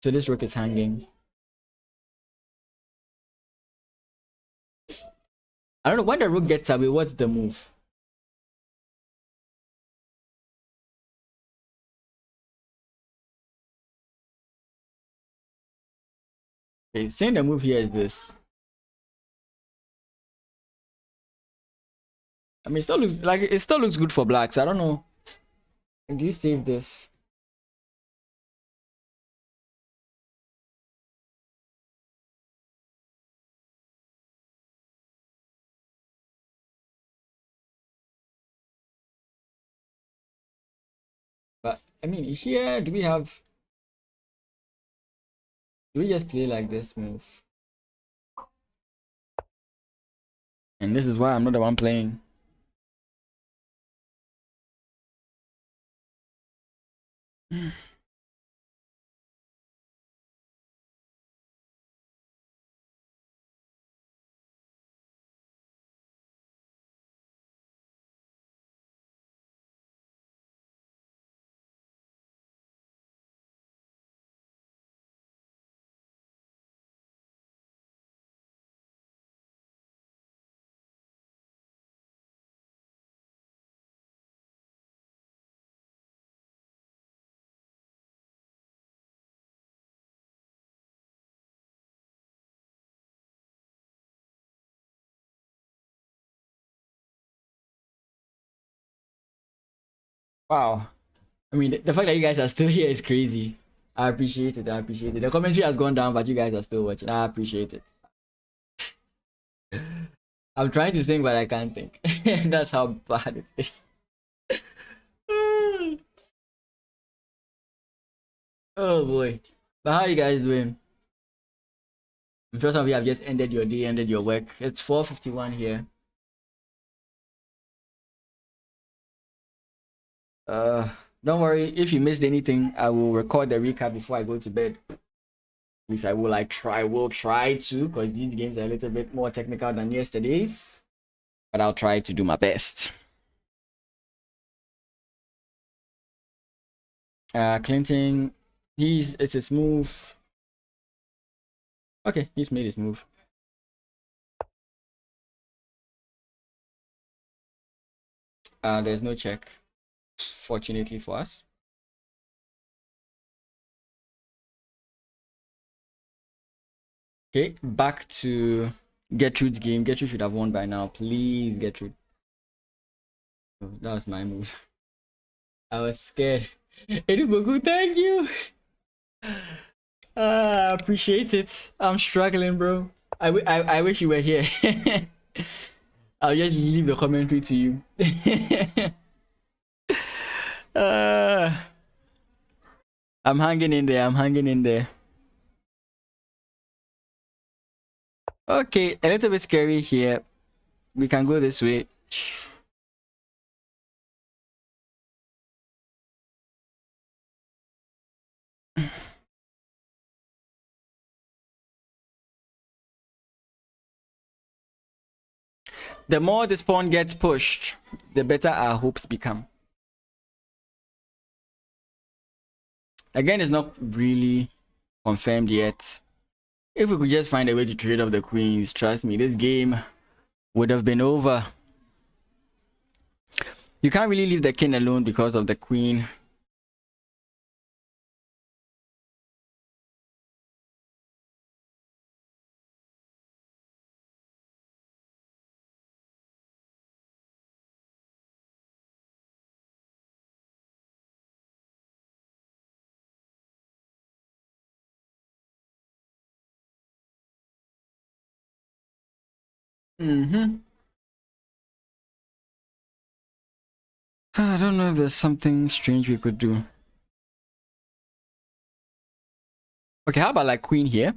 So this rook is hanging. I don't know when the rook gets away. What's the move? Okay, saying the move here is this. I mean, it still looks good for black. So I don't know. Do you save this? But I mean, here do we just play like this move? And this is why I'm not the one playing. Wow. I mean, the fact that you guys are still here is crazy. I appreciate it. I appreciate it. The commentary has gone down, but you guys are still watching. I appreciate it. I'm trying to think, but I can't think. That's how bad it is. Oh boy. But how are you guys doing? I'm sure some of you have just ended your day, ended your work. It's 4:51 here. Don't worry, if you missed anything, I will record the recap before I go to bed. At least I will try to, because these games are a little bit more technical than yesterday's. But I'll try to do my best. Clinton, it's his move. Okay, he's made his move. There's no check, fortunately for us. Okay, back to Gertrude's game. Gertrude should have won by now. Please, Gertrude. Oh, that was my move. I was scared. Ediboku, thank you. Appreciate it. I'm struggling, bro. I wish you were here. I'll just leave the commentary to you. I'm hanging in there. I'm hanging in there. Okay, a little bit scary here. We can go this way. The more this pawn gets pushed, the better our hopes become. Again, it's not really confirmed yet. If we could just find a way to trade off the queens, trust me, this game would have been over. You can't really leave the king alone because of the queen. I don't know if there's something strange we could do. Okay, how about like queen here?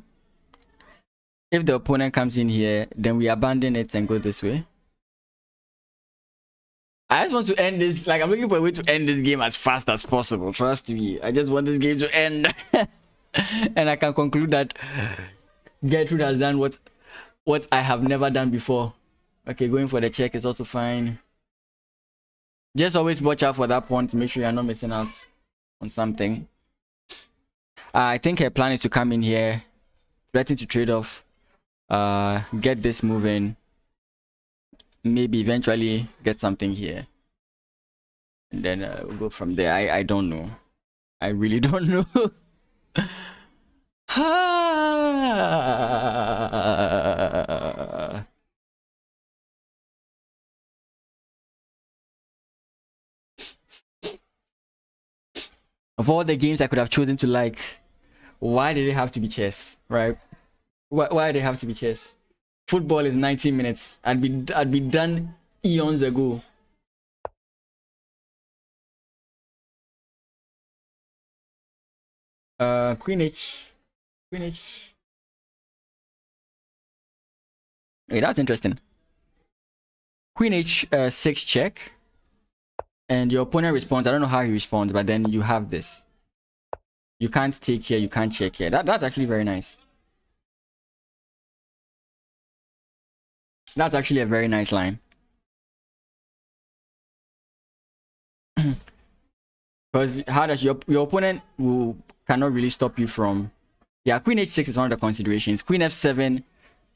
If the opponent comes in here, then we abandon it and go this way. I just want to end this. Like, I'm looking for a way to end this game as fast as possible. Trust me. I just want this game to end. And I can conclude that Gertrude has done what I have never done before. Okay, going for the check is also fine. Just always watch out for that pawn to make sure you're not missing out on something. I think her plan is to come in here, threaten to trade off, get this moving, maybe eventually get something here, and then we'll go from there. I don't know. I really don't know. Of all the games I could have chosen to like, why did it have to be chess, right? Why did it have to be chess? Football is 90 minutes. I'd be done eons ago. Queen H. Queen H. Hey, that's interesting. Queen H6 check. And your opponent responds. I don't know how he responds, but then you have this. You can't take here, you can't check here. That's actually very nice. That's actually a very nice line. Because how does your opponent cannot really stop you from... Yeah, Queen H6 is one of the considerations. Queen F7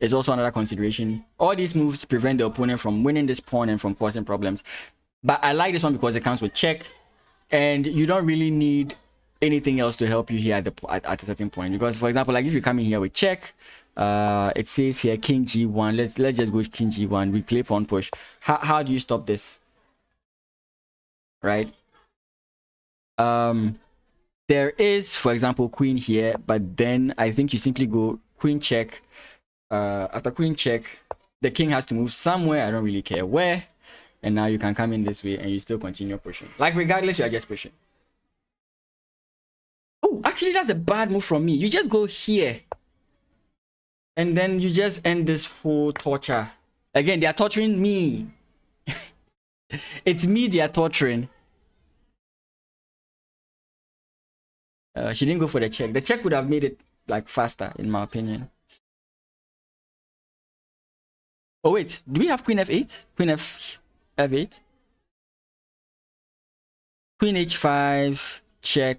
is also another consideration. All these moves prevent the opponent from winning this pawn and from causing problems. But I like this one because it comes with check, and you don't really need anything else to help you here at a certain point. Because, for example, like if you come in here with check, it says here King G1. Let's just go King G1. We play pawn push. How do you stop this? Right? There is, for example, queen here, but then I think you simply go queen check. After queen check, the king has to move somewhere. I don't really care where. And now you can come in this way and you still continue pushing. Like, regardless, you are just pushing. Oh, actually, that's a bad move from me. You just go here. And then you just end this whole torture. Again, they are torturing me. It's me they are torturing. She didn't go for the check. The check would have made it, like, faster, in my opinion. Oh, wait. Do we have Queen F8? Queen F8? Queen H5, check.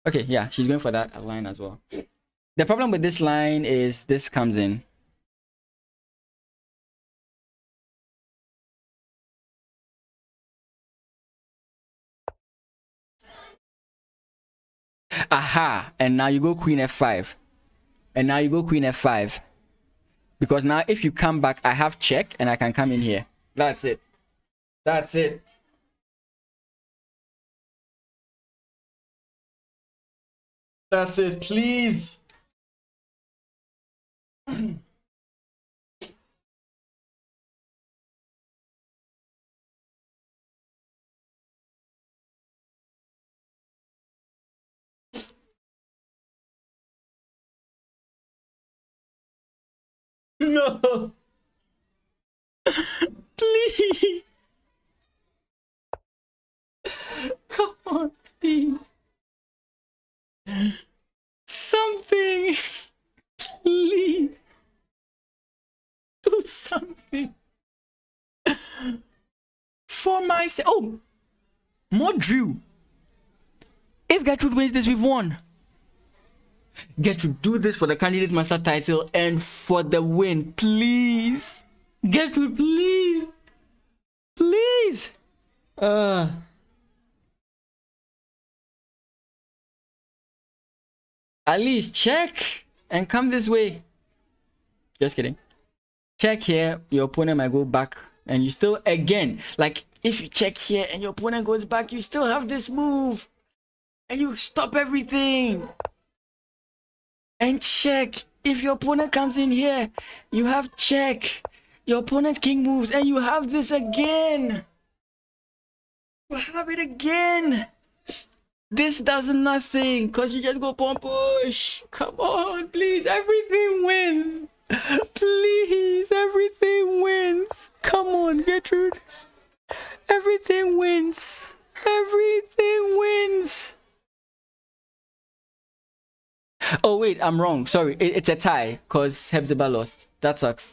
Okay, yeah, she's going for that line as well. The problem with this line is this comes in. Aha, and now you go Queen F5. And now you go Queen F5. Because now if you come back, I have check and I can come in here. That's it. That's it. That's it, please. No. Please. Come on, please. Something. Please. Do something. For myself. Oh. More Drew. If Gertrude wins this, we've won. Gertrude, do this for the candidate master title and for the win, please. Gertrude, please. Please. At least check and come this way. Just kidding. Check here, your opponent might go back and you still, again, like if you check here and your opponent goes back, you still have this move and you stop everything. And check. If your opponent comes in here, you have check. Your opponent's king moves and you have this again. You have it again. This does nothing because you just go pawn push. Come on, please. Everything wins. Please, everything wins. Come on, Gertrude. Everything wins. Everything wins. Oh wait, I'm wrong. Sorry, it's a tie because Hephzibah lost. That sucks.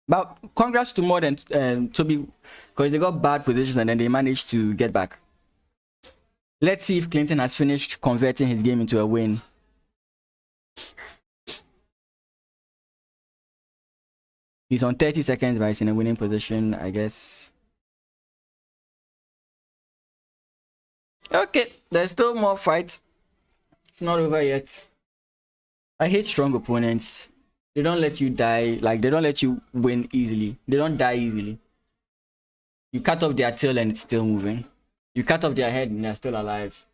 But congrats to Mod and Toby because they got bad positions and then they managed to get back. Let's see if Clinton has finished converting his game into a win. He's on 30 seconds, but he's in a winning position, I guess. Okay, there's still more fights. It's not over yet. I hate strong opponents. They don't let you die. Like, they don't let you win easily. They don't die easily. You cut off their tail and it's still moving. You cut off their head and they're still alive.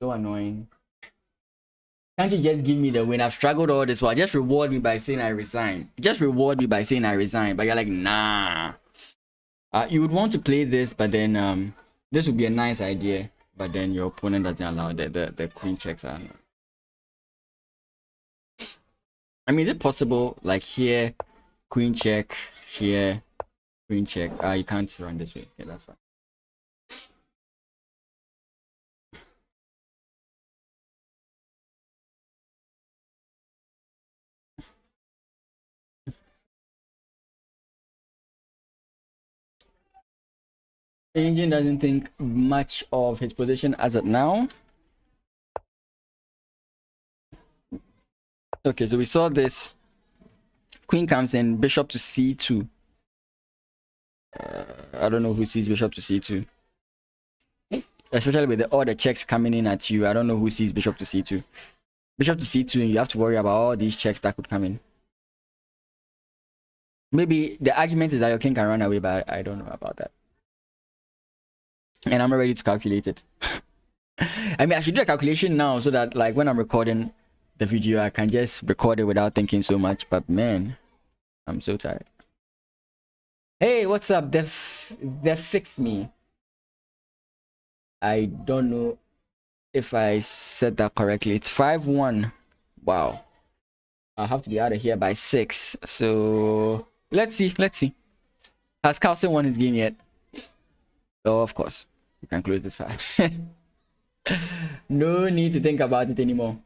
So annoying. Can't you just give me the win? I've struggled all this while. Just reward me by saying I resign. Just reward me by saying I resign. But you're like, nah. You would want to play this, but then this would be a nice idea. But then your opponent doesn't allow the queen checks out. I mean, is it possible, like here, queen check, here, queen check? You can't run this way. Yeah, that's fine. Engine doesn't think much of his position as of now. Okay, so we saw this. Queen comes in, bishop to c2. I don't know who sees bishop to c2. Especially with all the checks coming in at you. I don't know who sees bishop to c2. Bishop to c2, and you have to worry about all these checks that could come in. Maybe the argument is that your king can run away, but I don't know about that. And I'm not ready to calculate it. I mean, I should do a calculation now so that, like, when I'm recording the video, I can just record it without thinking so much. But man, I'm so tired. Hey, what's up? They fix me. I don't know if I said that correctly. It's 5-1. Wow. I'll have to be out of here by 6. So let's see. Has Carlson won his game yet? Oh, of course. You can close this part. No need to think about it anymore.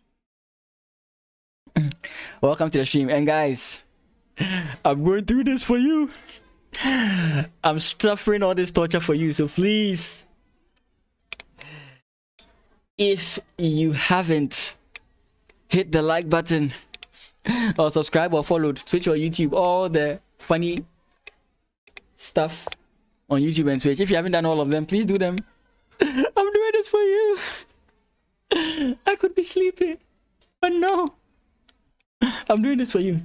Welcome to the stream. And guys, I'm going through this for you. I'm suffering all this torture for you. So please, if you haven't hit the like button or subscribe or followed Twitch or YouTube, all the funny stuff on YouTube and Twitch, if you haven't done all of them, please do them. I'm doing this for you. I could be sleeping, but no, I'm doing this for you.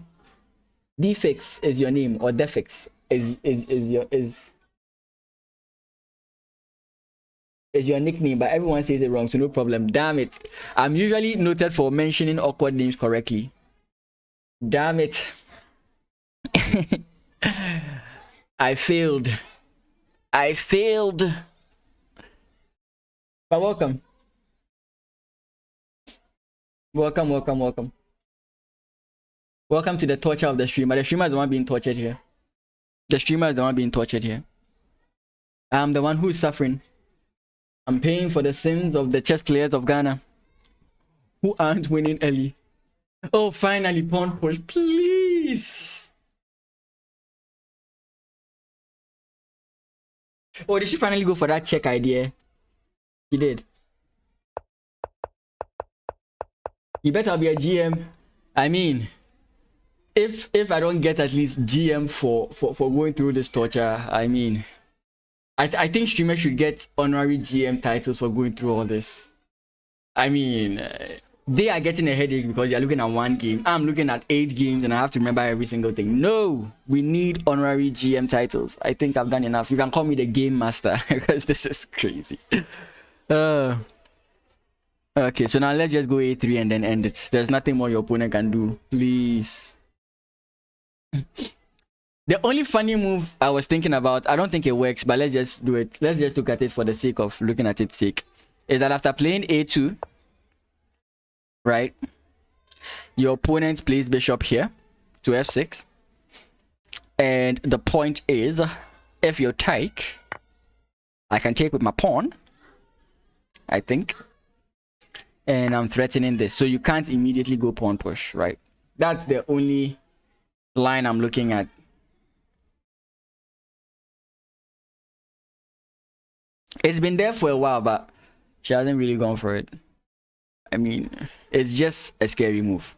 Defix is your name, or Defix is your nickname, but everyone says it wrong, so no problem. Damn it, I'm usually noted for mentioning awkward names correctly. Damn it. I failed. But welcome. Welcome to the torture of the streamer. The streamer is the one being tortured here. I'm the one who's suffering. I'm paying for the sins of the chess players of Ghana who aren't winning early. Oh, finally, pawn push, please. Oh, did she finally go for that check idea? She did. You better be a GM. I mean, if I don't get at least GM for going through this torture, I mean, I think streamers should get honorary GM titles for going through all this. I mean, they are getting a headache because they're looking at one game. I'm looking at 8 games and I have to remember every single thing. No, we need honorary GM titles. I think I've done enough. You can call me the game master because this is crazy. Okay, so now let's just go A3 and then end it. There's nothing more your opponent can do. Please. The only funny move I was thinking about, I don't think it works, but let's just do it. Let's just look at it for the sake of looking at its sake. Is that after playing A2, right, your opponent plays bishop here to F6. And the point is, if you take, I can take with my pawn, I think. And I'm threatening this. So you can't immediately go pawn push, right? That's the only line I'm looking at. It's been there for a while, but she hasn't really gone for it. I mean, it's just a scary move.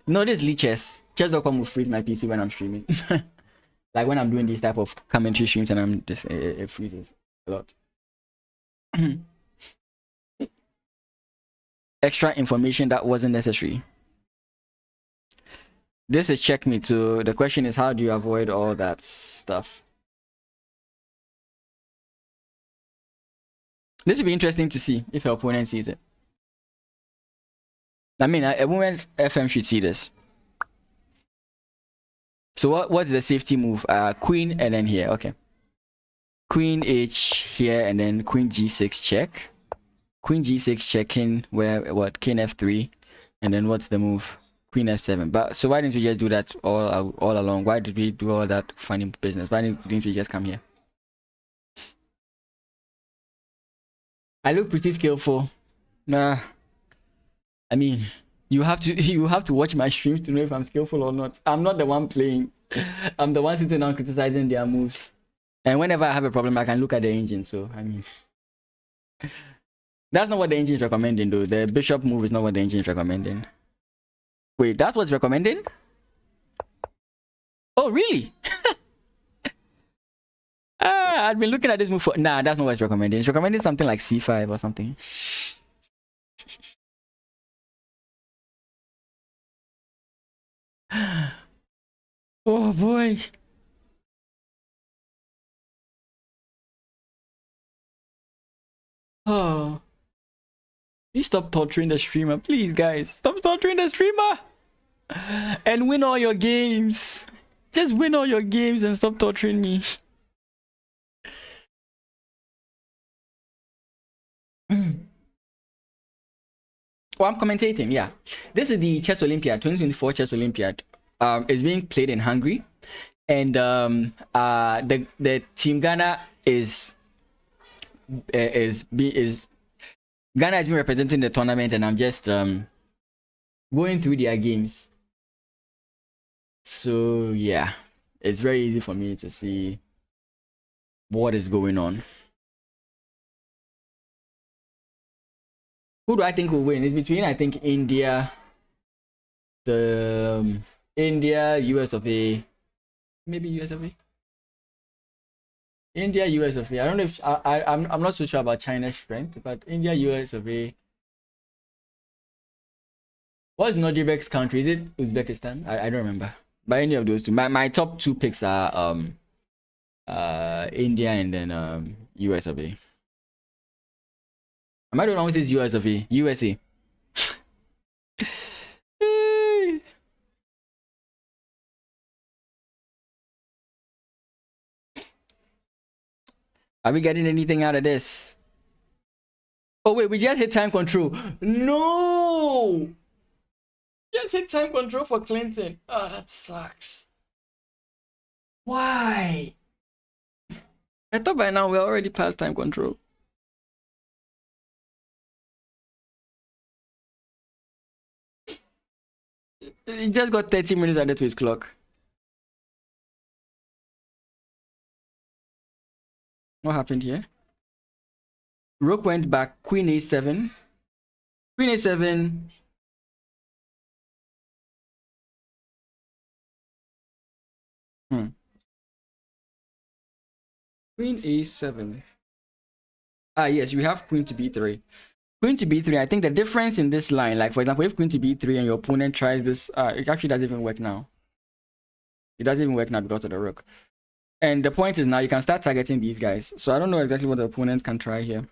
No, this is Lee Chess. Chess.com will freeze my PC when I'm streaming. Like when I'm doing these type of commentary streams and I'm just, it freezes a lot. Extra information that wasn't necessary. This is checkmate, so the question is, how do you avoid all that stuff? This would be interesting to see if your opponent sees it. I mean, a woman's FM should see this. So what's the safety move? Queen and then here. Okay. Queen H here and then Queen G6 check. Queen G6 checking where what? King F3 and then what's the move? Queen F7. But so why didn't we just do that all along? Why did we do all that funny business? Why didn't we just come here? I look pretty skillful. Nah. I mean, you have to watch my streams to know if I'm skillful or not. I'm not the one playing. I'm the one sitting down criticizing their moves. And whenever I have a problem, I can look at the engine. So I mean, that's not what the engine is recommending, though. The bishop move is not what the engine is recommending. Wait, that's what's recommending? Oh, really? I've been looking at this move for... Nah, that's not what it's recommending. It's recommending something like C5 or something. Oh, boy. Oh. Please stop torturing the streamer. Please, guys. Stop torturing the streamer. And win all your games. Just win all your games and stop torturing me. Oh, I'm commentating, yeah. This is the Chess Olympiad, 2024 Chess Olympiad. It's being played in Hungary. And the Team Ghana is Ghana has been representing the tournament, and I'm just going through their games. So yeah, it's very easy for me to see what is going on. Who do I think will win? It's between, I think, India, India, US of A, maybe US of A. India, US of A. I don't know if I'm not so sure about China's strength, but India, US of A. What's Nojibek's country? Is it Uzbekistan? I don't remember. But any of those two. My top two picks are India and then US of A. Am I the one who says US of A? USA. Are we getting anything out of this? Oh wait, we just hit time control. No! Just hit time control for Clinton. Oh, that sucks. Why? I thought by now we're already past time control. He just got 30 minutes added to his clock. What happened here? Rook went back. Queen A7. Queen A7. Queen A7. Ah, yes, we have Queen to B3. Queen to B3, I think the difference in this line, like for example, if Queen to B3 and your opponent tries this, it actually doesn't even work now. It doesn't even work now because of the rook. And the point is now you can start targeting these guys. So I don't know exactly what the opponent can try here.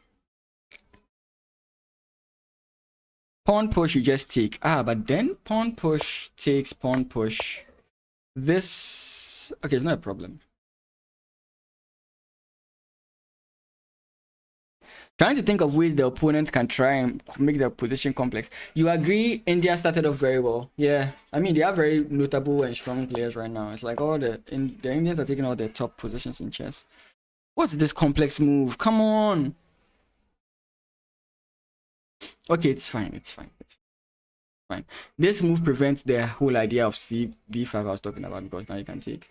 Pawn push, you just take. But then pawn push takes pawn push. This... Okay, it's not a problem. Trying to think of ways the opponent can try and make the position complex. You agree India started off very well? Yeah. I mean, they are very notable and strong players right now. It's like all the Indians are taking all the top positions in chess. What's this complex move? Come on. Okay, it's fine. It's fine. It's fine. This move prevents the whole idea of B5 I was talking about, because now you can take.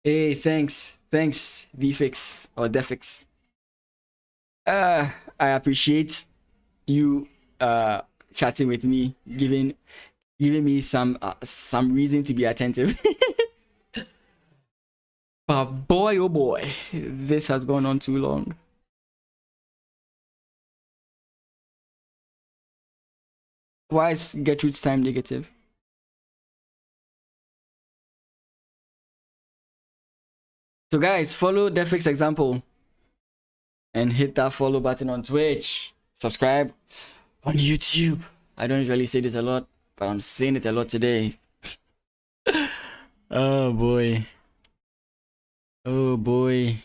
Hey, thanks, Defix or Defix. I appreciate you chatting with me, giving me some reason to be attentive. But boy, oh boy, this has gone on too long. Why is Gertrude's time negative? So guys, follow Defix example. and hit that follow button on Twitch. Subscribe on YouTube. I don't usually say this a lot, but I'm saying it a lot today. Oh boy. Oh boy.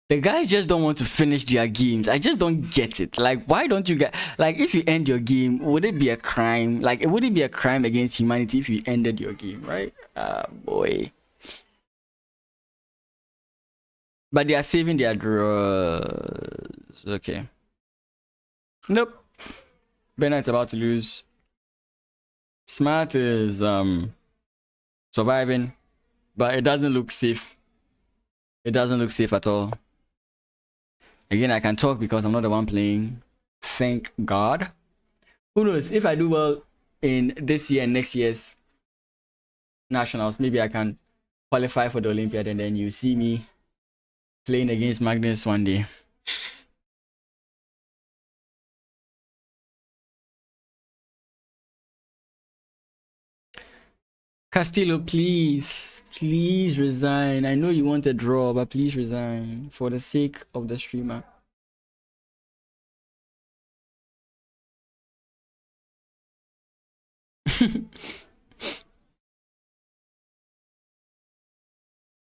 The guys just don't want to finish their games. I just don't get it. Like, why don't you get, like, if you end your game, would it be a crime? Like, it wouldn't be a crime against humanity if you ended your game, right? Boy. But they are saving their draws. Okay. Nope. Bennett's about to lose. Smart is surviving, but it doesn't look safe. It doesn't look safe at all. Again, I can talk because I'm not the one playing. Thank God. Who knows? If I do well in this year and next year's nationals, maybe I can qualify for the Olympiad, and then you see me playing against Magnus one day. Castillo, please resign. I know you want a draw, but please resign for the sake of the streamer.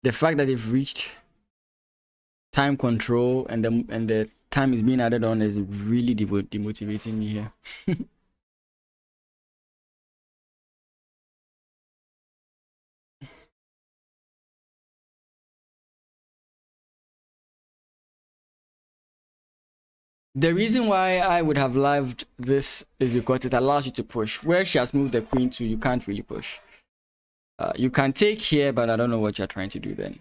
The fact that they've reached time control and the time is being added on is really demotivating me here. The reason why I would have loved this is because it allows you to push. Where she has moved the queen to, you can't really push. You can take here, but I don't know what you're trying to do then.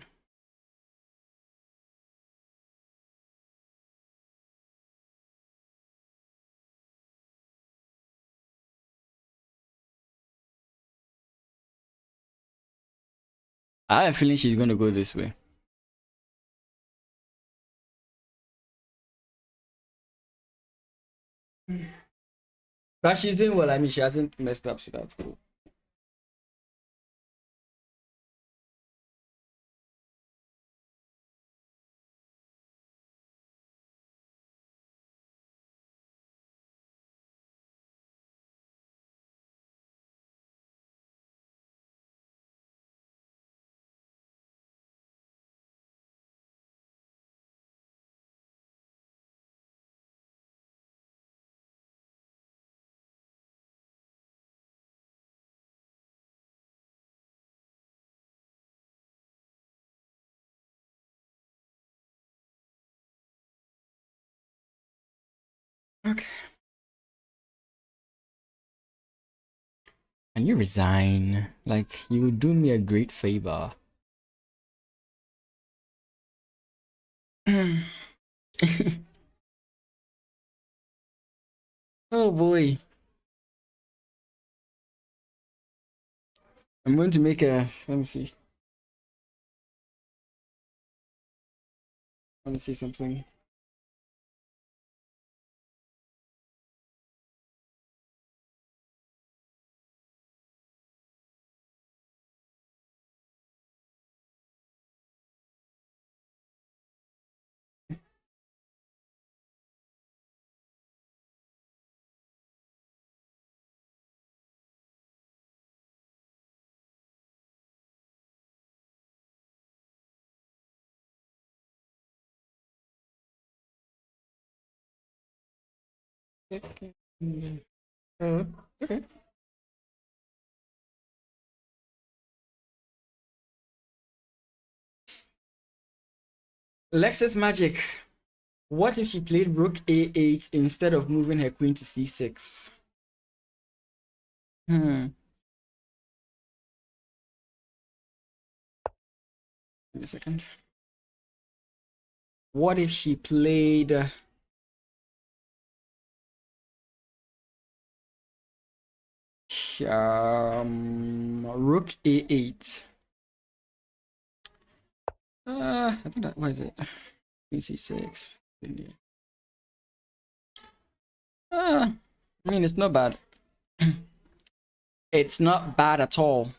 I have a feeling she's going to go this way. But she's doing well. I mean, she hasn't messed up, so that's cool. Okay. Can you resign? Like, you would do me a great favor. Oh boy. I'm going to make a, let me see. I want to see something. Okay. Okay. Lexus Magic. What if she played rook a8 instead of moving her queen to c6? Give me a second. What if she played rook a8? I think that, what is it? Queen c6. I mean, it's not bad. It's not bad at all.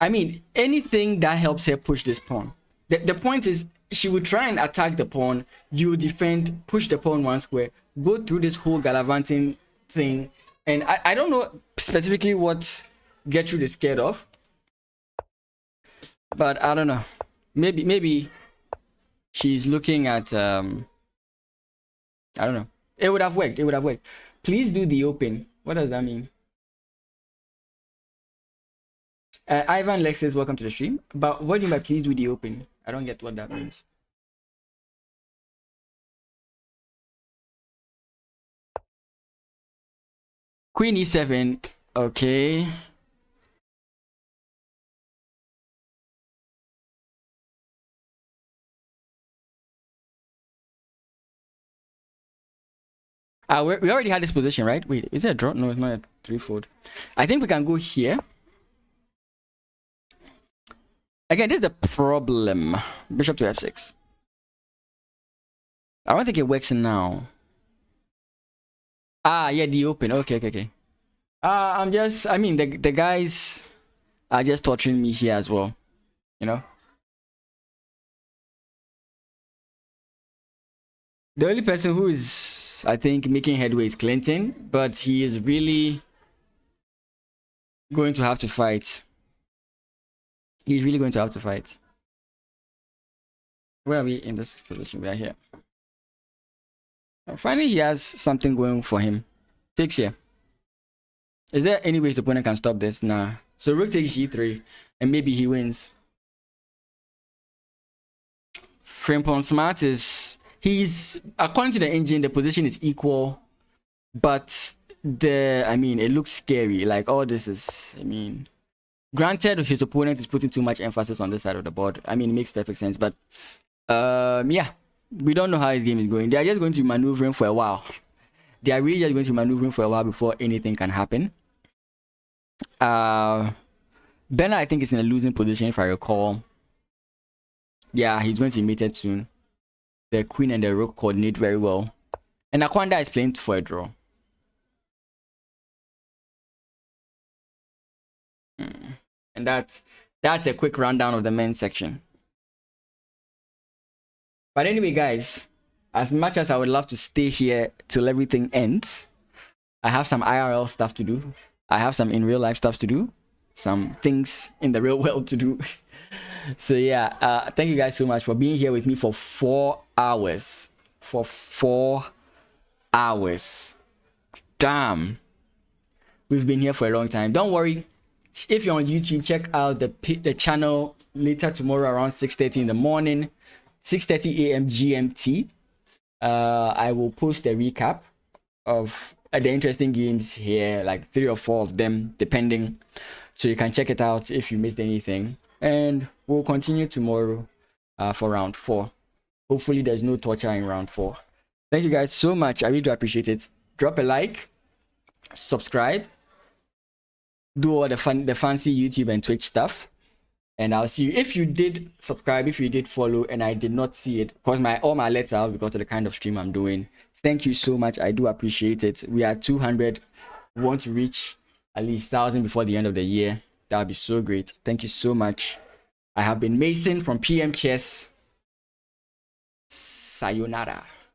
I mean, anything that helps her push this pawn. The point is, she would try and attack the pawn, you defend, push the pawn one square, go through this whole gallivanting thing. And I don't know specifically what Gertrude is scared of, but I don't know. Maybe she's looking at I don't know. It would have worked. It would have worked. Please do the open. What does that mean? Ivan Lex says, welcome to the stream. But what do you mean by please do the open? I don't get what that means. Queen e7. Okay. We already had this position, right? Wait, is it a draw? No, it's not a threefold. I think we can go here. Again, this is the problem. Bishop to f6. I don't think it works now. Ah, yeah, the open. Okay. I mean, the guys are just torturing me here as well. You know? The only person who is, I think, making headway is Clinton, but he is really going to have to fight. He's really going to have to fight. Where are we in this position? We are here. Finally, he has something going for him. Takes here. Is there any way his opponent can stop this? Nah. So rook takes g3, and maybe he wins. Frimpong Smart is... He's... According to the engine, the position is equal. But I mean, it looks scary. Like, all this is... I mean... Granted, his opponent is putting too much emphasis on this side of the board. I mean, it makes perfect sense. But, yeah. We don't know how his game is going. They are just going to be maneuvering for a while. They are really just going to be maneuvering for a while before anything can happen. Bernard, I think, is in a losing position, if I recall. Yeah, he's going to be mated soon. The queen and the rook coordinate very well. And Akwanda is playing for a draw. And that's a quick rundown of the men's section. But anyway, guys, as much as I would love to stay here till everything ends, I have some IRL stuff to do. I have some in real life stuff to do. Some things in the real world to do. So yeah, thank you guys so much for being here with me for 4 hours. For 4 hours. Damn. We've been here for a long time. Don't worry. If you're on YouTube, check out the channel later tomorrow around 6:30 in the morning. 6:30 a.m. GMT. I will post a recap of the interesting games here, like 3 or 4 of them, depending. So you can check it out if you missed anything. And we'll continue tomorrow for round 4. Hopefully there's no torture in round 4. Thank you guys so much. I really do appreciate it. Drop a like, subscribe, do all the fancy YouTube and Twitch stuff. And I'll see you. If you did subscribe, if you did follow, and I did not see it, because all my alerts are because of the kind of stream I'm doing. Thank you so much. I do appreciate it. We are 200. We want to reach at least 1,000 before the end of the year. That would be so great. Thank you so much. I have been Mason from PM Chess. Sayonara.